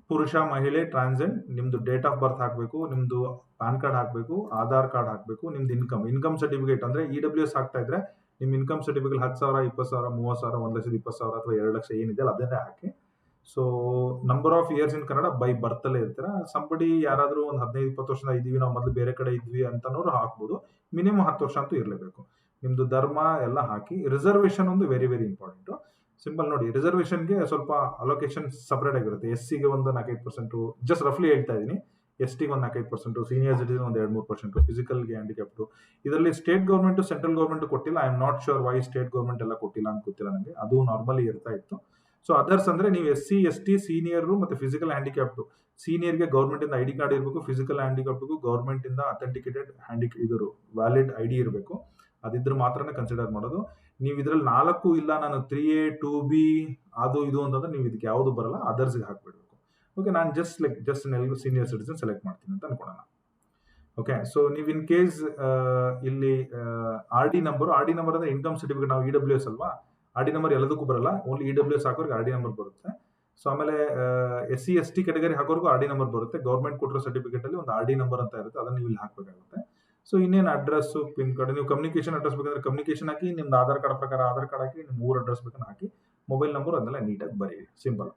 ಪುರುಷ, ಮಹಿಳೆ, ಟ್ರಾನ್ಸೆಂಡ್, ನಿಮ್ದು ಡೇಟ್ ಆಫ್ ಬರ್ತ್ ಹಾಕಬೇಕು, ನಿಮ್ದು ಪ್ಯಾನ್ ಕಾರ್ಡ್ ಹಾಕಬೇಕು, ಆಧಾರ್ ಕಾರ್ಡ್ ಹಾಕಬೇಕು, ನಿಮ್ದು ಇನ್ಕಮ್ ಸರ್ಟಿಫಿಕೇಟ್ ಅಂದ್ರೆ EWS ಹಾಕ್ತಾ ಇದ್ರೆ ನಿಮ್ಮ ಇನ್ಕಮ್ ಸರ್ಟಿಫಿಕೇಟ್ 10,000, 20,000, 30,000, 1,20,000 ಅಥವಾ 2 ಲಕ್ಷ ಏನಿದೆ ಅದನ್ನೇ ಹಾಕಿ. So number of years in Kannada by birth ಅಲ್ಲೇ ಇರ್ತೀರಾ. ಸಂಬಡಿ ಯಾರಾದ್ರೂ ಒಂದು 15-20 ವರ್ಷದ ಇದೀವಿ, ನಾವು ಮೊದಲು ಬೇರೆ ಕಡೆ ಇದ್ವಿ ಅಂತನೋರು ಹಾಕ್ಬೋದು. ಮಿನಿಮಮ್ 10 ವರ್ಷ ಅಂತೂ ಇರಲೇಬೇಕು. ನಿಮ್ದು ಧರ್ಮ ಎಲ್ಲ ಹಾಕಿ. ರಿಸರ್ವೇಶನ್ ಒಂದು ವೆರಿ ವೆರಿ ಇಂಪಾರ್ಟೆಂಟ್. ಸಿಂಪಲ್ ನೋಡಿ, ರಿಸರ್ವೇಶನ್ಗೆ ಸ್ವಲ್ಪ ಅಲೋಕೇಶನ್ ಸಪರೇಟ್ ಆಗಿರುತ್ತೆ. SCಗೆ ಒಂದು 4-5%, ಜಸ್ಟ್ ರಫ್ಲಿ ಹೇಳ್ತಾ ಇದ್ದೀನಿ. STಗೆ ಒಂದು 4-5%, ಸೀನಿಯರ್ ಸಿಟಿಸನ್ ಒಂದು 2-3%, ಫಿಸಿಕಲ್ಗೆ ಹ್ಯಾಂಡಿಕ್ಯಾಪ್ಟು. ಇದರಲ್ಲಿ ಸ್ಟೇಟ್ ಗೌರ್ಮೆಂಟ್, ಸೆಂಟ್ರಲ್ ಗೌರ್ಮೆಂಟ್ ಕೊಟ್ಟಿಲ್ಲ. I am not sure why state government ಎಲ್ಲ ಕೊಟ್ಟಿಲ್ಲ ಅಂತ ಗೊತ್ತಿಲ್ಲ ನನಗೆ. ಅದು ನಾರ್ಮಲಿ ಇರ್ತಾ ಇತ್ತು. ಸೊ ಅದರ್ಸ್ ಅಂದ್ರೆ ನೀವು SC, ST, ಸೀನಿಯರ್ ಮತ್ತೆ ಫಿಸಿಕಲ್ ಹ್ಯಾಂಡಿಕ್ಯಾಪ್ಟು. ಸೀನಿಯರ್ಗೆ ಗೌರ್ಮೆಂಟ್ ಇಂದ ID ಕಾರ್ಡ್ ಇರಬೇಕು, ಫಿಸಿಕಲ್ ಹ್ಯಾಂಡಿಕ್ಯಾಪ್ಟ್ಗೂ ಗೌರ್ಮೆಂಟ್ ಇಂದ ಅಥೆಂಟಿಕೇಟೆಡ್ ಇದ್ರು ವ್ಯಾಲಿಡ್ ID ಇರಬೇಕು. ಅದಿದ್ರೆ ಮಾತ್ರನೇ ಕನ್ಸಿಡರ್ ಮಾಡೋದು. ನೀವು ಇದ್ರಲ್ಲಿ 4 ಇಲ್ಲ, ನಾನು 3A 2B ಅದು ಇದು ಅಂತಂದ್ರೆ ನೀವು ಇದಕ್ಕೆ ಯಾವುದು ಬರಲ್ಲ, ಅದರ್ಸ್ಗೆ ಹಾಕ್ಬಿಡ್ಬೇಕು. ಓಕೆ, ನಾನು ಜಸ್ಟ್ ಎಲ್ಲರೂ ಸೀನಿಯರ್ ಸಿಟಿಸನ್ ಸೆಲೆಕ್ಟ್ ಮಾಡ್ತೀನಿ ಅಂತ ಅನ್ಕೊಳ್ಳೋಣ. ಓಕೆ, ಸೊ ನೀವು ಇನ್ ಕೇಸ್ ಇಲ್ಲಿ RD ನಂಬರ್ ಅಂದ್ರೆ ಇನ್ಕಮ್ ಸರ್ಟಿಫಿಕೇಟ್. ನಾವು EWS ಅಲ್ವಾ, RD ನಂಬರ್ ಎಲ್ಲದಕ್ಕೂ ಬರಲ್ಲ, ಓನ್ಲಿ EWS ಹಾಕೋರ್ಗೆ RD ನಂಬರ್ ಬರುತ್ತೆ. ಸೊ ಆಮೇಲೆ SC ST ಕೆಟಗರಿ ಹಾಕೋರ್ಗೂ RD ನಂಬರ್ ಬರುತ್ತೆ. ಗೌರ್ಮೆಂಟ್ ಕೊಟ್ಟಿರೋ ಸರ್ಟಿಫಿಕೇಟ್ ಅಲ್ಲಿ ಒಂದು RD ನಂಬರ್ ಅಂತ ಇರುತ್ತೆ, ಅದನ್ನ ನೀವು ಇಲ್ಲಿ ಹಾಕಬೇಕಾಗುತ್ತೆ. ಸೊ ಇನ್ನೇನು ಅಡ್ರೆಸ್, ಪಿನ್ ಕಾರ್ಡ್, ನೀವು ಕಮ್ಯುನಿಕೇಶನ್ ಅಡ್ರೆಸ್ ಬೇಕಂದ್ರೆ ಕಮ್ಯುನಿಕೇಶನ್ ಹಾಕಿ, ನಿಮ್ದು ಆಧಾರ್ ಕಾರ್ಡ್ ಪ್ರಕಾರ ಆಧಾರ್ ಕಾರ್ಡ್ ಹಾಕಿ, ನಿಮ್ಮ ಊರ್ ಅಡ್ರೆಸ್ ಬೇಕಂದ್ರೆ ಹಾಕಿ, ಮೊಬೈಲ್ ನಂಬರ್ ಅದನ್ನೆಲ್ಲ ನೀಟಾಗಿ ಬರೀರಿ, ಸಿಂಪಲ್.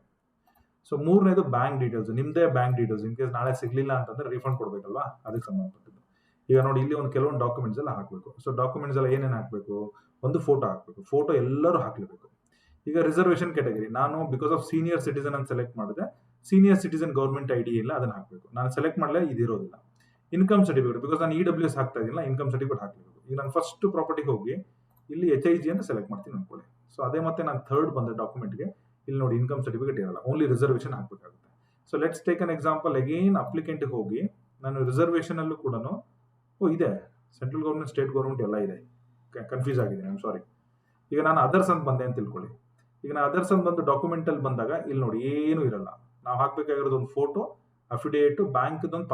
ಸೊ ಮೂರನೇದು ಬ್ಯಾಂಕ್ ಡೀಟೇಲ್ಸ್, ನಿಮ್ದೇ ಬ್ಯಾಂಕ್ ಡೀಟೇಲ್ಸ್. ಇನ್ ಕೇಸ್ ನಾಳೆ ಸಿಗ್ಲಿಲ್ಲ ಅಂತಂದ್ರೆ ರೀಫಂಡ್ ಕೊಡ್ಬೇಕಲ್ವಾ, ಅದಕ್ಕೆ ಸಂಬಂಧಪಟ್ಟಿದ್ದು. ಈಗ ನೋಡಿ, ಇಲ್ಲಿ ಒಂದು ಕೆಲವೊಂದು ಡಾಕ್ಯುಮೆಂಟ್ಸ್ ಎಲ್ಲ ಹಾಕಬೇಕು. ಸೊ ಡಾಕ್ಯುಮೆಂಟ್ಸ್ ಎಲ್ಲ ಏನೇನು ಹಾಕಬೇಕು? ಒಂದು ಫೋಟೋ ಹಾಕಬೇಕು. ಫೋಟೋ ಎಲ್ಲರೂ ಹಾಕ್ಲೇಬೇಕು. ಈಗ ರಿಸರ್ವೇಶನ್ ಕ್ಯಾಟಗರಿ, ನಾನು ಬಿಕಾಸ್ ಆಫ್ ಸೀನಿಯರ್ ಸಿಟಿಸನ್ ಅಂತ ಸೆಲೆಕ್ಟ್ ಮಾಡಿದೆ. ಸೀನಿಯರ್ ಸಿಟಿಸನ್ ಗೌರ್ಮೆಂಟ್ ID ಇಲ್ಲ, ಅದನ್ನ ಹಾಕಬೇಕು. ನಾನು ಸೆಲೆಕ್ಟ್ ಮಾಡಲೇ ಇದಿರೋದಿಲ್ಲ. ಇನ್ಕಮ್ ಸರ್ಟಿಫಿಕೇಟ್, ಬಿಕಾಸ್ ನಾನು EWS ಹಾಕ್ತಾ ಇದ್ದಿಲ್ಲ, ಇನ್ಕಮ್ ಸರ್ಟಿಫಿಕೇಟ್ ಹಾಕಬೇಕು. ಈಗ ನಾನು ಫಸ್ಟ್ ಪ್ರಾಪರ್ಟಿಗೆ ಹೋಗಿ ಇಲ್ಲಿ HIG ಅಂತ ಸೆಲೆಕ್ಟ್ ಮಾಡ್ತೀನಿ ಅನ್ಕೊಳ್ಳಿ. ಸೊ ಅದೇ ಮತ್ತೆ ನಾನು ಥರ್ಡ್ ಬಂದ ಡಾಕ್ಯುಮೆಂಟ್ಗೆ ಇಲ್ಲಿ ನೋಡಿ, ಇನ್ಕಮ್ ಸರ್ಟಿಫಿಕೇಟ್ ಇರಲ್ಲ, ಓನ್ಲಿ ರಿಸರ್ವೇಶನ್ ಹಾಕಬೇಕಾಗುತ್ತೆ. So let's take an example. Again ಅಪ್ಲಿಕೆಂಟ್ಗೆ ಹೋಗಿ ನಾನು ರಿಸರ್ವೇಶನ್ ಅಲ್ಲೂ ಕೂಡ ಇದೆ, ಸೆಂಟ್ರಲ್ ಗೌರ್ಮೆಂಟ್, ಸ್ಟೇಟ್ ಗೌರ್ಮೆಂಟ್ ಎಲ್ಲ ಇದೆ. ಕನ್ಫ್ಯೂಸ್ ಆಗಿದೆ, ಐ ಆಮ್ ಸಾರಿ. ಈಗ ನಾನು ಅದರ್ಸ್ ಅಂತ ಬಂದೆ ಅಂತ ತಿಳ್ಕೊಳ್ಳಿ. ಈಗ ನಾನು ಅದರ್ಸ್ ಅಂತ ಬಂದು ಡಾಕ್ಯುಮೆಂಟ್ ಅಲ್ಲಿ ಬಂದಾಗ ಇಲ್ಲಿ ನೋಡಿ ಏನು ಇರಲ್ಲ. ನಾವು ಹಾಕ್ಬೇಕಾಗಿರೋದು ಒಂದು ಫೋಟೋ, ಅಫಿಡೇವಿಟ್, ಬ್ಯಾಂಕ್ದೊಂದು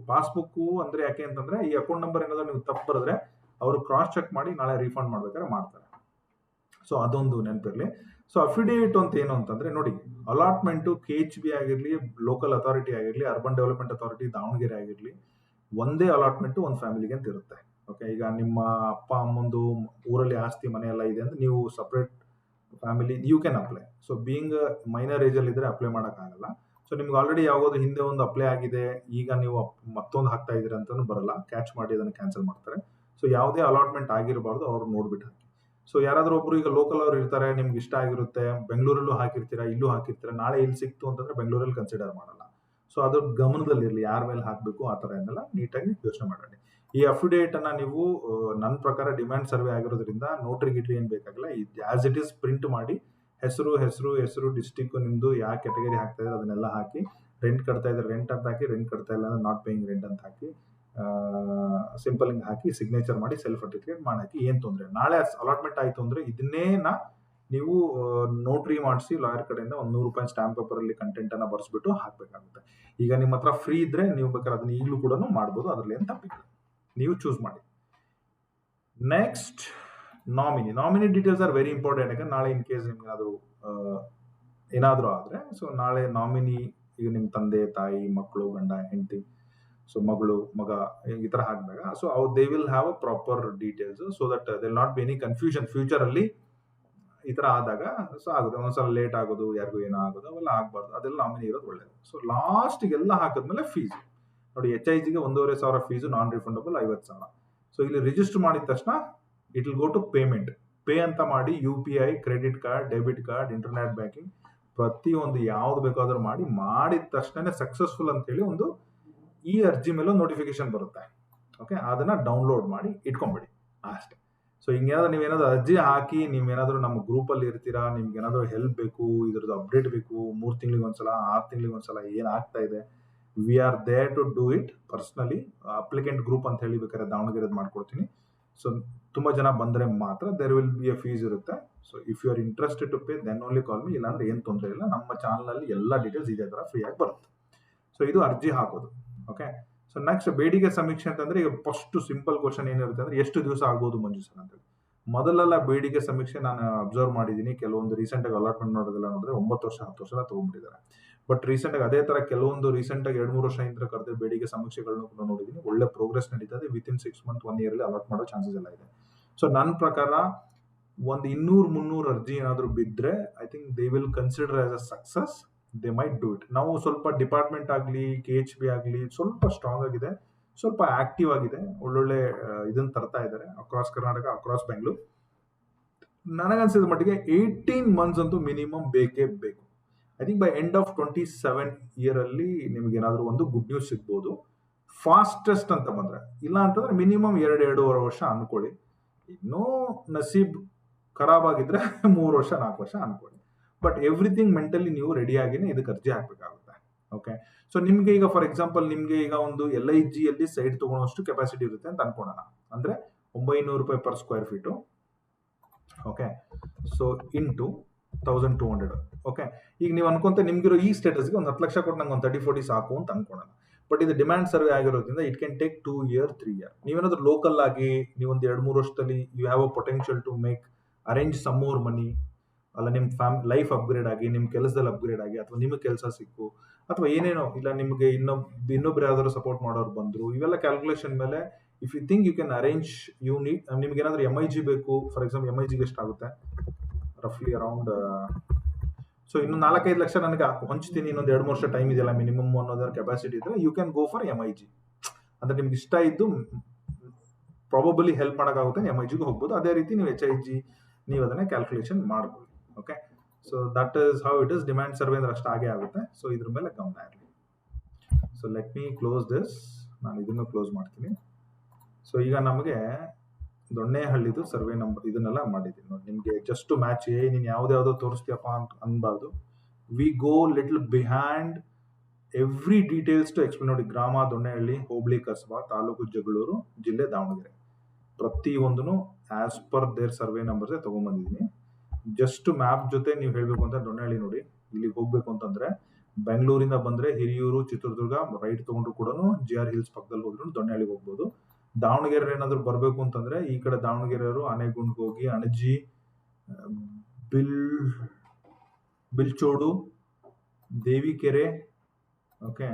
ಪಾಸ್ಬುಕ್ ಅಂದ್ರೆ ಯಾಕೆ ಅಂತಂದ್ರೆ ಈ ಅಕೌಂಟ್ ನಂಬರ್ ಏನಾದ್ರು ನೀವು ತಪ್ಪು ಬರೆದ್ರೆ ಅವರು ಕ್ರಾಸ್ ಚೆಕ್ ಮಾಡಿ ನಾಳೆ ರೀಫಂಡ್ ಮಾಡ್ಬೇಕಾದ್ರೆ ಮಾಡ್ತಾರೆ. ಸೊ ಅದೊಂದು ನೆನಪಿರ್ಲಿ. ಸೊ ಅಫಿಡೇವಿಟ್ ಅಂತ ಏನು ಅಂತಂದ್ರೆ ನೋಡಿ, ಅಲಾಟ್ಮೆಂಟ್ KHB ಆಗಿರ್ಲಿ, ಲೋಕಲ್ ಅಥಾರಿಟಿ ಆಗಿರ್ಲಿ, ಅರ್ಬನ್ ಡೆವಲಪ್ಮೆಂಟ್ ಅಥಾರಿಟಿ ದಾವಣಗೆರೆ ಆಗಿರ್ಲಿ, ಒಂದೇ ಅಲಾಟ್ಮೆಂಟ್ ಒಂದು ಫ್ಯಾಮಿಲಿಗೆ ಅಂತ ಇರುತ್ತೆ. ಓಕೆ, ಈಗ ನಿಮ್ಮ ಅಪ್ಪ ಅಮ್ಮಂದು ಊರಲ್ಲಿ ಆಸ್ತಿ ಮನೆ ಎಲ್ಲ ಇದೆ ಅಂದ್ರೆ ನೀವು separate family you can apply. So being minor age ಅಲ್ಲಿ ಇದ್ರೆ ಅಪ್ಲೈ ಮಾಡೋಕ್ಕಾಗಲ್ಲ. ಸೊ ನಿಮ್ಗೆ ಆಲ್ರೆಡಿ ಯಾವ್ದು ಹಿಂದೆ ಒಂದು ಅಪ್ಲೈ ಆಗಿದೆ, ಈಗ ನೀವು ಮತ್ತೊಂದು ಹಾಕ್ತಾ ಇದೀರ ಅಂತಾನು ಬರಲ್ಲ, ಕ್ಯಾಚ್ ಮಾಡಿ ಅದನ್ನು ಕ್ಯಾನ್ಸಲ್ ಮಾಡ್ತಾರೆ. ಸೊ ಯಾವುದೇ ಅಲಾಟ್ಮೆಂಟ್ ಆಗಿರಬಾರ್ದು, ಅವ್ರು ನೋಡ್ಬಿಟ್ಟು ಹಾಕಿ. ಸೊ ಯಾರಾದ್ರೂ ಒಬ್ರು ಈಗ ಲೋಕಲ್ ಅವ್ರು ಇರ್ತಾರೆ, ನಿಮ್ಗೆ ಇಷ್ಟ ಆಗಿರುತ್ತೆ, ಬೆಂಗಳೂರಲ್ಲೂ ಹಾಕಿರ್ತೀರಾ, ಇಲ್ಲೂ ಹಾಕಿರ್ತೀರಾ, ನಾಳೆ ಇಲ್ಲಿ ಸಿಕ್ತು ಅಂತಂದ್ರೆ ಬೆಂಗಳೂರಲ್ಲಿ ಕನ್ಸಿಡರ್ ಮಾಡಲ್ಲ. ಸೊ ಅದು ಗಮನದಲ್ಲಿರಲಿ, ಯಾರ ಮೇಲೆ ಹಾಕಬೇಕು ಆ ಥರ ಏನೆಲ್ಲ ನೀಟಾಗಿ ಯೋಚನೆ ಮಾಡಿ. ಈ ಅಫಿಡೇವಿಟ್ ಅನ್ನ ನೀವು ನನ್ನ ಪ್ರಕಾರ ಡಿಮ್ಯಾಂಡ್ ಸರ್ವೆ ಆಗಿರೋದ್ರಿಂದ ನೋಟ್ರಿ ಗಿಟ್ರಿ ಏನ್ ಬೇಕಾಗಿಲ್ಲ, ಆಸ್ ಇಟ್ ಇಸ್ ಪ್ರಿಂಟ್ ಮಾಡಿ ಹೆಸರು ಡಿಸ್ಟಿಕ್, ನಿಮ್ದು ಯಾವ ಕ್ಯಾಟಗರಿ ಹಾಕ್ತಾ ಇದ್ರೆ ಅದನ್ನೆಲ್ಲ ಹಾಕಿ, ರೆಂಟ್ ಕಟ್ತಾ ಇದ್ರೆ ರೆಂಟ್ ಅಂತ ಹಾಕಿ, ರೆಂಟ್ ಕಟ್ತಾ ಇಲ್ಲ ಅಂದ್ರೆ ನಾಟ್ ಪೇಯಿಂಗ್ ರೆಂಟ್ ಅಂತ ಹಾಕಿ, ಸಿಂಪಲ್ ಹಿಂಗ್ ಹಾಕಿ ಸಿಗ್ನೇಚರ್ ಮಾಡಿ ಸೆಲ್ಫ್ ಸರ್ಟಿಫಿಕೇಟ್ ಮಾಡಿ ಹಾಕಿ. ಏನ್ ತೊಂದ್ರೆ, ನಾಳೆ ಅಲಾಟ್ಮೆಂಟ್ ಆಯ್ತು ಅಂದ್ರೆ ಇದನ್ನೇ ನೀವು ನೋಟ್ರಿ ಮಾಡಿಸಿ ಲಾಯರ್ ಕಡೆಯಿಂದ ಒಂದು ₹100 ಸ್ಟಾಂಪ್ ಪೇಪರ್ ಅಲ್ಲಿ ಕಂಟೆಂಟ್ ಅನ್ನ ಬರ್ಸ್ಬಿಟ್ಟು ಹಾಕ್ಬೇಕಾಗುತ್ತೆ. ಈಗ ನಿಮ್ಮ ಹತ್ರ ಫ್ರೀ ಇದ್ರೆ ನೀವು ಬೇಕಾದ್ರೆ ಅದನ್ನ ಈಗಲೂ ಕೂಡ ಮಾಡ್ಬೋದು, ಅದ್ರಲ್ಲಿ ಏನು ತಪ್ಪಿಲ್ಲ, ನೀವು ಚೂಸ್ ಮಾಡಿ. Next nominee details are very important. ಯಾಕಂದ್ರೆ ನಾಳೆ ಇನ್ ಕೇಸ್ ನಿಮ್ಗೆ ಏನಾದರೂ ಆದ್ರೆ, ಸೊ ನಾಳೆ ನಾಮಿನಿ ಈಗ ನಿಮ್ಮ ತಂದೆ ತಾಯಿ, ಮಕ್ಕಳು, ಗಂಡ ಹೆಂಡತಿ, ಸೊ ಮಗಳು ಮಗ ಈ ತರ ಹಾಕಿದಾಗ, so they will have a proper details, so that they will not be any confusion future ಅಲ್ಲಿ. ಈ ತರ ಆದಾಗ ಸೊ ಆಗುತ್ತೆ, ಒಂದ್ಸಲ ಲೇಟ್ ಆಗೋದು, ಯಾರಿಗೂ ಏನೋ ಆಗೋದು, ಅವೆಲ್ಲ ಆಗ್ಬಾರ್ದು. ಅದೆಲ್ಲ ನಾಮಿನಿ ಇರೋದು ಒಳ್ಳೇದು. ಸೊ ಲಾಸ್ಟ್ಗೆಲ್ಲ ಹಾಕಿದ್ಮೇಲೆ ಫೀಸ್ ನೋಡಿ, HIGಗೆ 1,500 ಫೀಸು, ನಾನ್ ರಿಫಂಡಬಲ್ 50,000. ಸೊ ಇಲ್ಲಿ ರಿಜಿಸ್ಟರ್ ಮಾಡಿದ ತಕ್ಷಣ it will go to payment. Pay ಅಂತ ಮಾಡಿ UPI, credit card, debit card, internet banking, ಪ್ರತಿಯೊಂದು ಯಾವ್ದು ಬೇಕಾದ್ರೂ ಮಾಡಿದ ತಕ್ಷಣ ಸಕ್ಸಸ್ಫುಲ್ ಅಂತ ಹೇಳಿ ಒಂದು ಈ ಅರ್ಜಿ ಮೇಲೆ ನೋಟಿಫಿಕೇಶನ್ ಬರುತ್ತೆ. ಓಕೆ, ಅದನ್ನ ಡೌನ್ಲೋಡ್ ಮಾಡಿ ಇಟ್ಕೊಂಡ್ಬಿಡಿ ಅಷ್ಟೇ. ಸೊ ಹಿಂಗೇನಾದ್ರು ನೀವೇನಾದ್ರು ಅರ್ಜಿ ಹಾಕಿ, ನೀವೇನಾದ್ರು ನಮ್ಮ ಗ್ರೂಪ್ ಅಲ್ಲಿ ಇರ್ತೀರಾ, ನಿಮ್ಗೆ ಏನಾದ್ರು ಹೆಲ್ಪ್ ಬೇಕು, ಇದ್ರದ್ದು ಅಪ್ಡೇಟ್ ಬೇಕು, 3 ತಿಂಗಳಿಗೆ ಒಂದ್ಸಲ, 6 ತಿಂಗಳಿಗೆ ಒಂದ್ಸಲ ಏನ್ ಆಗ್ತಾ ಇದೆ, we are there to do it personally. Applicant group ಅಂತ ಹೇಳಿ ಬೇಕಾದ್ರೆ ದಾವಣಗೆರೆದು ಮಾಡ್ಕೊಡ್ತೀನಿ. ಸೊ ತುಂಬ ಜನ ಬಂದರೆ ಮಾತ್ರ there will be a fees ಇರುತ್ತೆ. So if you are interested to pay then only call me, ಇಲ್ಲಾಂದ್ರೆ ಏನು ತೊಂದರೆ ಇಲ್ಲ. ನಮ್ಮ ಚಾನಲಲ್ಲಿ ಎಲ್ಲ ಡೀಟೇಲ್ಸ್ ಇದೇ ಥರ ಫ್ರೀಯಾಗಿ ಬರುತ್ತೆ. ಸೊ ಇದು ಅರ್ಜಿ ಹಾಕೋದು. ಓಕೆ, ಸೊ ನೆಕ್ಸ್ಟ್ ಬೇಡಿಕೆ ಸಮೀಕ್ಷೆ ಅಂತಂದ್ರೆ ಈಗ ಫಸ್ಟ್ ಸಿಂಪಲ್ ಕ್ವಶನ್ ಏನಿರುತ್ತೆ ಅಂದ್ರೆ ಎಷ್ಟು ದಿವಸ ಆಗ್ಬೋದು ಮಂಜು ಸರ್ ಅಂತೇಳಿ. ಮೊದಲೆಲ್ಲ ಬೇಡಿಕೆ ಸಮೀಕ್ಷೆ ನಾನು ಅಬ್ಸರ್ವ್ ಮಾಡಿದ್ದೀನಿ, ಕೆಲವೊಂದು ರೀಸೆಂಟಾಗಿ ಅಲಾಟ್ಮೆಂಟ್ ಮಾಡೋದೆಲ್ಲ ನೋಡಿದ್ರೆ 9 ವರ್ಷ 10 ವರ್ಷ ತಗೊಂಡ್ಬಿಟ್ಟಿದ್ದಾರೆ. ಬಟ್ ರೀಸೆಂಟಾಗಿ ಅದೇ ತರ ಕೆಲವೊಂದು ರೀಸೆಂಟಾಗಿ 2-3 ವರ್ಷ ಹಿಂದೆ ಕರೆದ ಬೇಡಿಕೆ ಸಮೀಕ್ಷೆಗಳನ್ನು ಕೂಡ ನೋಡಿದ್ದೀನಿ. ಒಳ್ಳೆ ಪ್ರೋಗ್ರೆಸ್ ನಡೀತದೆ. ವಿತಿನ್ 6 ಮಂತ್ 1 ಇಯರ್ ಅಲ್ಲಿ ಅಲಾಟ್ ಮಾಡೋ ಚಾನ್ಸಸ್ ಎಲ್ಲ ಇದೆ. ಸೊ ನನ್ನ ಪ್ರಕಾರ ಒಂದು 200-300 ಅರ್ಜಿ ಏನಾದರೂ ಬಿದ್ದರೆ I think they will consider as a success. They might do it. ನಾವು ಸ್ವಲ್ಪ ಡಿಪಾರ್ಟ್ಮೆಂಟ್ ಆಗಲಿ KHB ಆಗಲಿ ಸ್ವಲ್ಪ ಸ್ಟ್ರಾಂಗ್ ಆಗಿದೆ, ಸ್ವಲ್ಪ ಆಕ್ಟಿವ್ ಆಗಿದೆ, ಒಳ್ಳೊಳ್ಳೆ ಇದನ್ನ ತರ್ತಾ ಇದ್ದಾರೆ ಅಕ್ರಾಸ್ ಕರ್ನಾಟಕ, ಅಕ್ರಾಸ್ ಬೆಂಗಳೂರು. ನನಗನ್ಸಿದ ಮಟ್ಟಿಗೆ 18 ಮಂತ್ಸ್ ಅಂತೂ ಮಿನಿಮಮ್ ಬೇಕೇ ಬೇಕು. I think by end of 27 year ಅಲ್ಲಿ ನಿಮ್ಗೆ ಏನಾದರೂ ಒಂದು ಗುಡ್ ನ್ಯೂಸ್ ಸಿಗ್ಬೋದು, ಫಾಸ್ಟೆಸ್ಟ್ ಅಂತ ಬಂದ್ರೆ. ಇಲ್ಲ ಅಂತಂದ್ರೆ ಮಿನಿಮಮ್ 2-2.5 ವರ್ಷ ಅನ್ಕೊಳ್ಳಿ. ಇನ್ನೂ ನಸೀಬ್ ಖರಾಬ್ ಆಗಿದ್ರೆ 3 ವರ್ಷ 4 ವರ್ಷ ಅನ್ಕೊಳ್ಳಿ. ಬಟ್ ಎವ್ರಿಥಿಂಗ್ ಮೆಂಟಲಿ ನೀವು ರೆಡಿ ಆಗಿನೇ ಇದಕ್ಕೆ ಅರ್ಜಿ ಹಾಕ್ಬೇಕಾಗುತ್ತೆ. ಓಕೆ, ಸೊ ನಿಮ್ಗೆ ಈಗ ಫಾರ್ ಎಕ್ಸಾಂಪಲ್ ನಿಮ್ಗೆ ಈಗ ಒಂದು LIG ಅಲ್ಲಿ ಸೈಟ್ ತಗೊಳ್ಳೋಷ್ಟು ಕೆಪಾಸಿಟಿ ಇರುತ್ತೆ ಅಂತ ಅನ್ಕೊಳ್ಳೋಣ. ಅಂದ್ರೆ 900 ರೂಪಾಯಿ per square feet. Okay, so into 1200. Okay, ಈಗ ನೀವು ಅನ್ಕೊಂತ ನಿಮ್ಗಿರೋ ಈ ಸ್ಟೇಟಸ್ಗೆ ಒಂದು 10 ಲಕ್ಷ ಕೊಟ್ಟು ನಂಗೆ ಒಂದು 30-40 ಸಾಕು ಅಂತ ಅನ್ಕೊಳ್ಳೋಣ. ಬಟ್ ಇದು ಡಿಮ್ಯಾಂಡ್ ಸರ್ವೆ ಆಗಿರೋದ್ರಿಂದ it can take 2 year 3 year. ನೀವೇನಾದ್ರೂ ಲೋಕಲ್ ಆಗಿ ನೀವೊಂದು 2-3 ವರ್ಷದಲ್ಲಿ you have a potential to make arrange some more money, ಅಲ್ಲ ನಿಮ್ಮ ಲೈಫ್ ಅಪ್ಗ್ರೇಡ್ ಆಗಿ, ನಿಮ್ಮ ಕೆಲಸದಲ್ಲಿ ಅಪ್ಗ್ರೇಡ್ ಆಗಿ, ಅಥವಾ ನಿಮಗೆ ಕೆಲಸ ಸಿಕ್ಕು, ಅಥವಾ ಏನೇನೋ ಇಲ್ಲ ನಿಮಗೆ ಇನ್ನೊಬ್ರು ಯಾವ್ದಾದ್ರು ಸಪೋರ್ಟ್ ಮಾಡೋರು ಬಂದ್ರು, ಇವೆಲ್ಲ ಕ್ಯಾಲ್ಕುಲೇಷನ್ ಮೇಲೆ if you think you can arrange, you need, ನಿಮ್ಗೆ ಏನಾದ್ರು MIG ಬೇಕು ಫಾರ್ ಎಕ್ಸಾಂಪಲ್, MIGಗೆ ಎಷ್ಟಾಗುತ್ತೆ ರಫ್ಲಿ ಅರೌಂಡ್, ಸೊ ಇನ್ನು 4-5 ಲಕ್ಷ ನನಗೆ ಹಂಚ್ತೀನಿ, ಇನ್ನೊಂದು 2-3 ವರ್ಷ ಟೈಮ್ ಇದೆಯಲ್ಲ ಮಿನಿಮಮ್ ಅನ್ನೋದರ ಕೆಪಾಸಿಟಿ ಇದ್ರೆ you can go for MIG. ಅಂದ್ರೆ ನಿಮ್ಗೆ ಇಷ್ಟ ಇದ್ದು ಪ್ರಾಬಬಲಿ ಹೆಲ್ಪ್ ಮಾಡೋಕ್ಕಾಗುತ್ತೆ MIGಗೆ ಹೋಗ್ಬೋದು. ಅದೇ ರೀತಿ ನೀವು HIG ನೀವು ಅದನ್ನ ಕ್ಯಾಲ್ಕುಲೇಷನ್ ಮಾಡ್ಬೋದು. Okay, so that is how it is. Demand survey ಅಂದ್ರೆ ಅಷ್ಟು ಆಗೇ ಆಗುತ್ತೆ. ಸೊ ಇದ್ರ ಮೇಲೆ ಗಮನ ಇರಲಿ. So let me close this. ನಾನು ಇದನ್ನು ಕ್ಲೋಸ್ ಮಾಡ್ತೀನಿ. ಸೊ ಈಗ ನಮಗೆ ದೊಣ್ಣೆಹಳ್ಳಿದು ಸರ್ವೆ ನಂಬರ್ ಇದನ್ನೆಲ್ಲ ಮಾಡಿದ್ದೀನಿ ನೋಡಿ. ನಿಮಗೆ ಜಸ್ಟ್ ಟು ಮ್ಯಾಚ್ ನೀನು ಯಾವ್ದಾವ್ದೋ ತೋರಿಸ್ತೀಯಪ್ಪ ಅಂತ ಅನ್ಬಾರ್ದು. We go little behind every details to explain. ನೋಡಿ, ಗ್ರಾಮ ದೊಣ್ಣೆಹಳ್ಳಿ, ಹೋಬಳಿ ಕಸಬಾ, ತಾಲೂಕು ಜಗಳೂರು, ಜಿಲ್ಲೆ ದಾವಣಗೆರೆ, ಪ್ರತಿಯೊಂದನ್ನು ಆಸ್ ಪರ್ ದೇರ್ ಸರ್ವೆ ನಂಬರ್ಸೇ ತಗೊಂಡ್ಬಂದಿದ್ದೀನಿ. ಜಸ್ಟ್ ಮ್ಯಾಪ್ ಜೊತೆ ನೀವು ಹೇಳಬೇಕು ಅಂತ ದೊಣ್ಣೆಹಳ್ಳಿ ನೋಡಿ, ಇಲ್ಲಿಗೆ ಹೋಗ್ಬೇಕು ಅಂತಂದ್ರೆ ಬೆಂಗಳೂರಿಂದ ಬಂದ್ರೆ ಹಿರಿಯೂರು, ಚಿತ್ರದುರ್ಗ ರೈಟ್ ತಗೊಂಡ್ರು ಕೂಡ GR ಹಿಲ್ಸ್ ಪಕ್ಕದಲ್ಲಿ ಹೋದ್ರು ದೊಣ್ಣೆಹಳ್ಳಿಗೆ ಹೋಗ್ಬೋದು. ದಾವಣಗೆರೆ ಏನಾದ್ರು ಬರಬೇಕು ಅಂತಂದ್ರೆ ಈ ಕಡೆ ದಾವಣಗೆರೆಯವರು ಆನೆಗುಂಡ್ಗೆ ಹೋಗಿ ಅಣಜಿ, ಬಿಲ್ಚೋಡು, ದೇವಿಕೆರೆ, ಓಕೆ,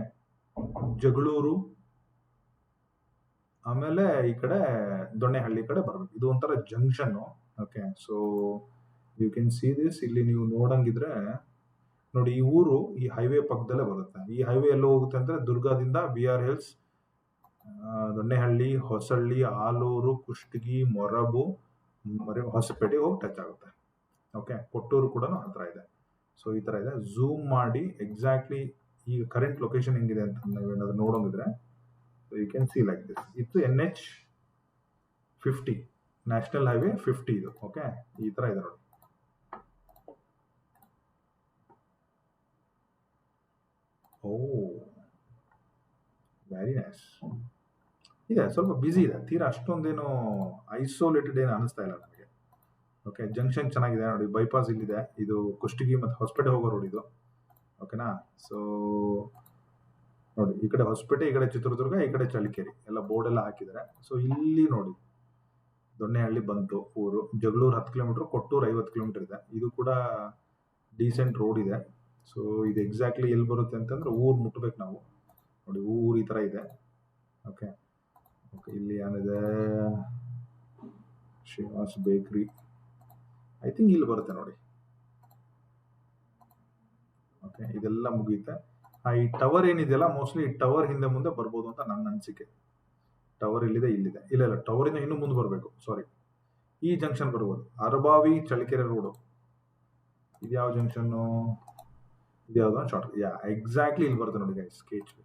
ಜಗಳೂರು, ಆಮೇಲೆ ಈ ಕಡೆ ದೊಣ್ಣೆಹಳ್ಳಿ ಕಡೆ ಬರಬೇಕು. ಇದು ಒಂಥರ junction. Okay, so you can see this. ಇಲ್ಲಿ ನೀವು ನೋಡಂಗಿದ್ರೆ ನೋಡಿ, ಈ ಊರು ಈ ಹೈವೇ ಪಕ್ಕದಲ್ಲೇ ಬರುತ್ತೆ. ಈ ಹೈವೇ ಎಲ್ಲೋ ಹೋಗುತ್ತೆ ಅಂದ್ರೆ ದುರ್ಗಾದಿಂದ BR ಹಿಲ್ಸ್, ದೊಣ್ಣೆಹಳ್ಳಿ, ಹೊಸಳ್ಳಿ, ಆಲೂರು, ಕುಷ್ಟಗಿ, ಮೊರಬು, ಹೊಸಪೇಟೆ ಹೋಗಿ ಟಚ್ ಆಗುತ್ತೆ. ಓಕೆ, ಕೊಟ್ಟೂರು ಕೂಡ ಹತ್ರ ಇದೆ. ಸೊ ಈ ತರ ಇದೆ. ಝೂಮ್ ಮಾಡಿ ಎಕ್ಸಾಕ್ಟ್ಲಿ ಈಗ ಕರೆಂಟ್ ಲೊಕೇಶನ್ ಹೆಂಗಿದೆ ಅಂತ ನಾವೇನಾದ್ರು ನೋಡೋಂಗಿದ್ರೆ you can see like this. ಇದು NH 50 ನ್ಯಾಷನಲ್ ಹೈವೇ 50 ಇದು. ಓಕೆ, ಈ ತರ ಇದೆ ನೋಡಿ. ಓ ವೆರಿ ನೈಸ್ ಇದೆ. ಸ್ವಲ್ಪ ಬಿಸಿ ಇದೆ, ತೀರಾ ಅಷ್ಟೊಂದೇನು ಐಸೋಲೇಟೆಡ್ ಏನು ಅನಿಸ್ತಾ ಇಲ್ಲ ನನಗೆ. ಓಕೆ, ಜಂಕ್ಷನ್ ಚೆನ್ನಾಗಿದೆ ನೋಡಿ. ಬೈಪಾಸ್ ಇಲ್ಲಿದೆ. ಇದು ಕುಷ್ಟಗಿ ಮತ್ತು ಹೊಸಪೇಟೆ ಹೋಗೋ ರೋಡ್ ಇದು. ಓಕೆನಾ, ಸೊ ನೋಡಿ, ಈ ಕಡೆ ಹೊಸಪೇಟೆ, ಈ ಕಡೆ ಚಿತ್ರದುರ್ಗ, ಈ ಕಡೆ ಚಳ್ಳಕೆರೆ ಎಲ್ಲ ಬೋರ್ಡ್ ಎಲ್ಲ ಹಾಕಿದ್ದಾರೆ. ಸೊ ಇಲ್ಲಿ ನೋಡಿ ದೊಣ್ಣೆಹಳ್ಳಿ ಬಂತು ಊರು. ಜಗಳೂರು 10 ಕಿಲೋಮೀಟರ್, ಕೊಟ್ಟೂರು 50 ಕಿಲೋಮೀಟರ್ ಇದೆ. ಇದು ಕೂಡ ಡೀಸೆಂಟ್ ರೋಡ್ ಇದೆ. ಸೊ ಇದು ಎಕ್ಸಾಕ್ಟ್ಲಿ ಎಲ್ಲಿ ಬರುತ್ತೆ ಅಂತಂದ್ರೆ ಊರು ಮುಟ್ಬೇಕು ನಾವು. ನೋಡಿ, ಊರು ಈ ತರ ಇದೆ. ಓಕೆ, ಓಕೆ, ಇಲ್ಲಿ ಏನಿದೆ, ಶ್ರೀನಿವಾಸ್ ಬೇಕ್ರಿ, ಐ ಥಿಂಕ್ ಇಲ್ಲಿ ಬರುತ್ತೆ ನೋಡಿ. ಓಕೆ, ಇದೆಲ್ಲ ಮುಗಿಯುತ್ತೆ. ಈ ಟವರ್ ಏನಿದೆಯಲ್ಲ, ಮೋಸ್ಟ್ಲಿ ಈ ಟವರ್ ಹಿಂದೆ ಮುಂದೆ ಬರ್ಬೋದು ಅಂತ ನನ್ನ ಅನಿಸಿಕೆ. ಟವರ್ ಇಲ್ಲಿದೆ, ಇಲ್ಲಿದೆ, ಇಲ್ಲ ಟವರಿಂದ ಇನ್ನೂ ಮುಂದೆ ಬರಬೇಕು. ಸಾರಿ, ಈ ಜಂಕ್ಷನ್ ಬರ್ಬೋದು. ಅರಬಾವಿ ಚಳ್ಳಕೆರೆ ರೋಡು, ಇದು ಯಾವ ಜಂಕ್ಷನ್ನು, ಇದ್ಯಾವುದೋ ಶಾರ್ಟ್. ಎಕ್ಸಾಕ್ಟ್ಲಿ ಇಲ್ಲಿ ಬರುತ್ತೆ ನೋಡಿ ಗೈಸ್. KHB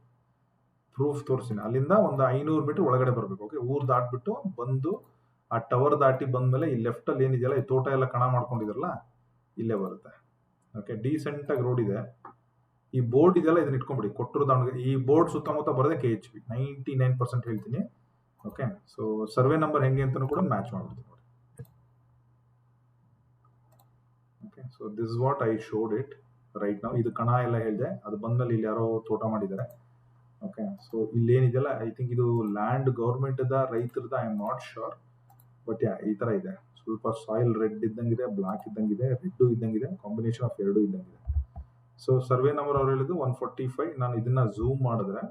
ಪ್ರೂಫ್ ತೋರಿಸ್ತೀನಿ. ಅಲ್ಲಿಂದ ಒಂದು 500 ಮೀಟರ್ ಒಳಗಡೆ ಬರಬೇಕು. ಓಕೆ, ಊರು ದಾಟ್ಬಿಟ್ಟು ಬಂದು ಆ ಟವರ್ ದಾಟಿ ಬಂದ್ಮೇಲೆ ಈ ಲೆಫ್ಟ್ ಅಲ್ಲಿ ಏನಿದೆಯಲ್ಲ, ಈ ತೋಟ ಎಲ್ಲ ಕಣ ಮಾಡ್ಕೊಂಡಿದ್ರಲ್ಲ, ಇಲ್ಲೇ ಬರುತ್ತೆ. ಓಕೆ, ಡೀಸೆಂಟ್ ಆಗಿ ರೋಡ್ ಇದೆ. ಈ ಬೋರ್ಡ್ ಇದೆಲ್ಲ ಇದನ್ನ ಇಟ್ಕೊಂಡ್ಬಿಡಿ. ಕೊಟ್ಟರು ದಾವಣಗೆರೆ ಈ ಬೋರ್ಡ್ ಸುತ್ತಮುತ್ತ ಬರೋದೇ KHP 99% ಹೇಳ್ತೀನಿ. ಓಕೆ, ಸೊ ಸರ್ವೆ ನಂಬರ್ ಹೆಂಗೆ ಅಂತಾನು ಕೂಡ ಮ್ಯಾಚ್ ಮಾಡ್ಬಿಡ್ತೀನಿ ನೋಡಿ. Okay, so this what I showed it right ನಾವು. ಇದು ಕಣ ಎಲ್ಲ ಹೇಳಿದೆ, ಅದು ಬಂದ್ಮೇಲೆ ಇಲ್ಲಿ ಯಾರೋ ತೋಟ ಮಾಡಿದ್ದಾರೆ. ಓಕೆ, ಸೊ ಇಲ್ಲೇನಿದೆಯಲ್ಲ, ಐ ಥಿಂಕ್ ಇದು ಲ್ಯಾಂಡ್ ಗೌರ್ಮೆಂಟ್ ರೈತರದ, I am not sure, but yeah ಈ ತರ ಇದೆ. ಸ್ವಲ್ಪ ಸಾಯಿಲ್ ರೆಡ್ ಇದ್ದಂಗಿದೆ, ಬ್ಲಾಕ್ ಇದ್ದಂಗಿದೆ, ರೆಡ್ ಇದ್ದಂಗಿದೆ, ಕಾಂಬಿನೇಷನ್ ಆಫ್ ಎರಡು ಇದ್ದಂಗಿದೆ. ಸೊ ಸರ್ವೆ ನಂಬರ್ ಅವ್ರು ಹೇಳಿದ್ದು 145. ನಾನು ಇದನ್ನ ಝೂಮ್ ಮಾಡಿದ್ರೆ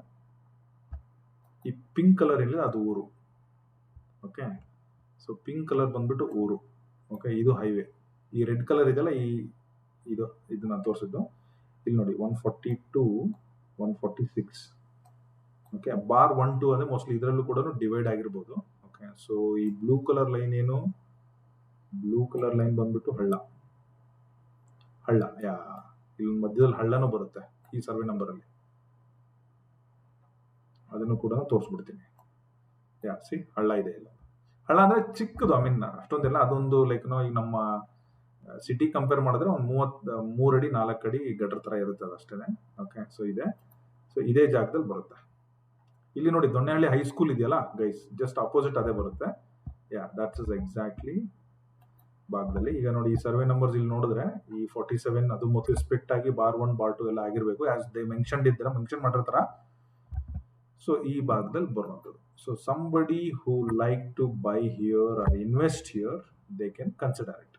ಈ ಪಿಂಕ್ ಕಲರ್ ಏನಿದೆ ಅದು ಊರು. ಓಕೆ, ಸೊ ಪಿಂಕ್ ಕಲರ್ ಬಂದ್ಬಿಟ್ಟು ಊರು. ಓಕೆ, ಇದು ಹೈವೇ. ಈ ರೆಡ್ ಕಲರ್ ಇದೆಯಲ್ಲ, ಇದು ನಾನು ತೋರಿಸಿದ್ದು ಇಲ್ಲಿ ನೋಡಿ, 142, 146. ಓಕೆ, ಬಾರ್ 1, 2 ಅಂದ್ರೆ ಮೋಸ್ಟ್ಲಿ ಇದರಲ್ಲೂ ಕೂಡ ಡಿವೈಡ್ ಆಗಿರ್ಬೋದು. ಓಕೆ, ಸೊ ಈ ಬ್ಲೂ ಕಲರ್ ಲೈನ್ ಏನು, ಬ್ಲೂ ಕಲರ್ ಲೈನ್ ಬಂದ್ಬಿಟ್ಟು ಹಳ್ಳ. ಯಾ, ಇಲ್ಲಿ ಮಧ್ಯದಲ್ಲಿ ಹಳ್ಳನೂ ಬರುತ್ತೆ ಈ ಸರ್ವೆ ನಂಬರ್ ಅಲ್ಲಿ. ಅದನ್ನು ಕೂಡ ತೋರಿಸ್ಬಿಡ್ತೀನಿ. ಯಾ, ಸಿ ಹಳ್ಳ ಇದೆ. ಇಲ್ಲ ಹಳ್ಳ ಅಂದ್ರೆ ಚಿಕ್ಕದು, ಐ ಮೀನ್ ಅಷ್ಟೊಂದೆಲ್ಲ ಅದೊಂದು ಲೈಕ್ ಈಗ ನಮ್ಮ ಸಿಟಿ ಕಂಪೇರ್ ಮಾಡಿದ್ರೆ ಒಂದು 3 ಅಡಿ 4 ಅಡಿ ಗಟರ್ ತರ ಇರುತ್ತೆ ಅಷ್ಟೇನೆ. ಓಕೆ, ಸೊ ಇದೇ ಜಾಗದಲ್ಲಿ ಬರುತ್ತೆ. ಇಲ್ಲಿ ನೋಡಿ ದೊಣ್ಣೆಹಳ್ಳಿ ಹೈಸ್ಕೂಲ್ ಇದೆಯಲ್ಲ ಗೈಸ್, ಜಸ್ಟ್ ಅಪೋಸಿಟ್ ಅದೇ ಬರುತ್ತೆ. ಯಾ, ದಟ್ಸ್ ಇಸ್ ಎಕ್ಸಾಕ್ಟ್ಲಿ ಭಾಗದಲ್ಲಿ. ಈಗ ನೋಡಿ ಈ ಸರ್ವೆ ನಂಬರ್ಸ್ ಇಲ್ಲಿ ನೋಡಿದ್ರೆ ಈ 47 ಅದು ಮೊದಲು ಸ್ಪ್ಲಿಟ್ ಆಗಿ ಬಾರ್ 1 ಬಾರ್ 2 ಎಲ್ಲ ಆಗಿರ್ಬೇಕು, ಆಸ್ ದೇ ಮೆನ್ಷನ್ ಮಾಡಿರ್ತಾರ. ಸೊ ಈ ಭಾಗದಲ್ಲಿ ಬರುವಂಥದ್ದು. So somebody who like to buy here or invest here, they can consider it.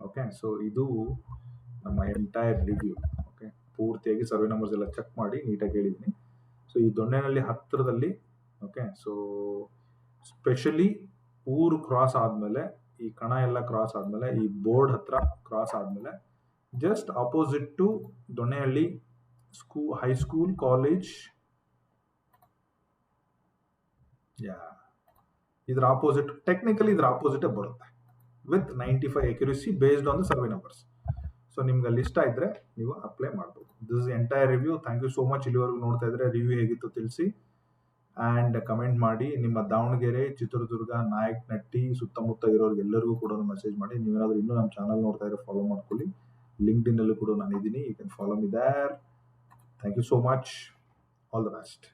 Okay, so ಇದು ನಮ್ಮ ಎಂಟೈರ್ ರಿವ್ಯೂ. ಓಕೆ, ಪೂರ್ತಿಯಾಗಿ ಸರ್ವೆ ನಂಬರ್ಸ್ ಎಲ್ಲ ಚೆಕ್ ಮಾಡಿ ನೀಟಾಗಿ ಹೇಳಿದ್ದೀನಿ. ಸೊ ಈ ದೊಣ್ಣೆಹಳ್ಳಿ ಹತ್ತಿರದಲ್ಲಿ, ಓಕೆ, ಸೊ ಸ್ಪೆಷಲಿ ಊರು ಕ್ರಾಸ್ ಆದ್ಮೇಲೆ, ಈ ಕಣ ಎಲ್ಲ ಕ್ರಾಸ್ ಆದ್ಮೇಲೆ, ಈ ಬೋರ್ಡ್ ಹತ್ರ ಕ್ರಾಸ್ ಆದ್ಮೇಲೆ, just opposite to Donnehalli high school college, yeah, ಇದ್ರ ಆಪೋಸಿಟ್, ಟೆಕ್ನಿಕಲಿ ಇದ್ರ ಆಪೋಸಿಟ್ ಬರುತ್ತೆ with 95 accuracy based on the survey ನಂಬರ್ಸ್. ಸೊ ನಿಮ್ಗೆ ಅಲ್ಲಿ ಇಷ್ಟ ಇದ್ರೆ ನೀವು ಅಪ್ಲೈ ಮಾಡ್ಬೋದು. This is entire review. Thank you so much. ಇಲ್ಲಿವರೆಗೂ ನೋಡ್ತಾ ಇದ್ರೆ ರಿವ್ಯೂ ಹೇಗಿತ್ತು ತಿಳಿಸಿ ಆ್ಯಂಡ್ ಕಮೆಂಟ್ ಮಾಡಿ. ನಿಮ್ಮ ದಾವಣಗೆರೆ, ಚಿತ್ರದುರ್ಗ, ನಾಯಕನಹಟ್ಟಿ ಸುತ್ತಮುತ್ತ ಇರೋರಿಗೆಲ್ಲರಿಗೂ ಕೂಡ ಮೆಸೇಜ್ ಮಾಡಿ. ನೀವೇನಾದರೂ ಇನ್ನೂ ನಮ್ಮ ಚಾನಲ್ ನೋಡ್ತಾ ಇದ್ರೆ ಫಾಲೋ ಮಾಡ್ಕೊಳ್ಳಿ. ಲಿಂಕ್ಡ್ಇನ್ ಅಲ್ಲೂ ಕೂಡ ನಾನು ಇದ್ದೀನಿ, you can follow me there. Thank you so much. All the best.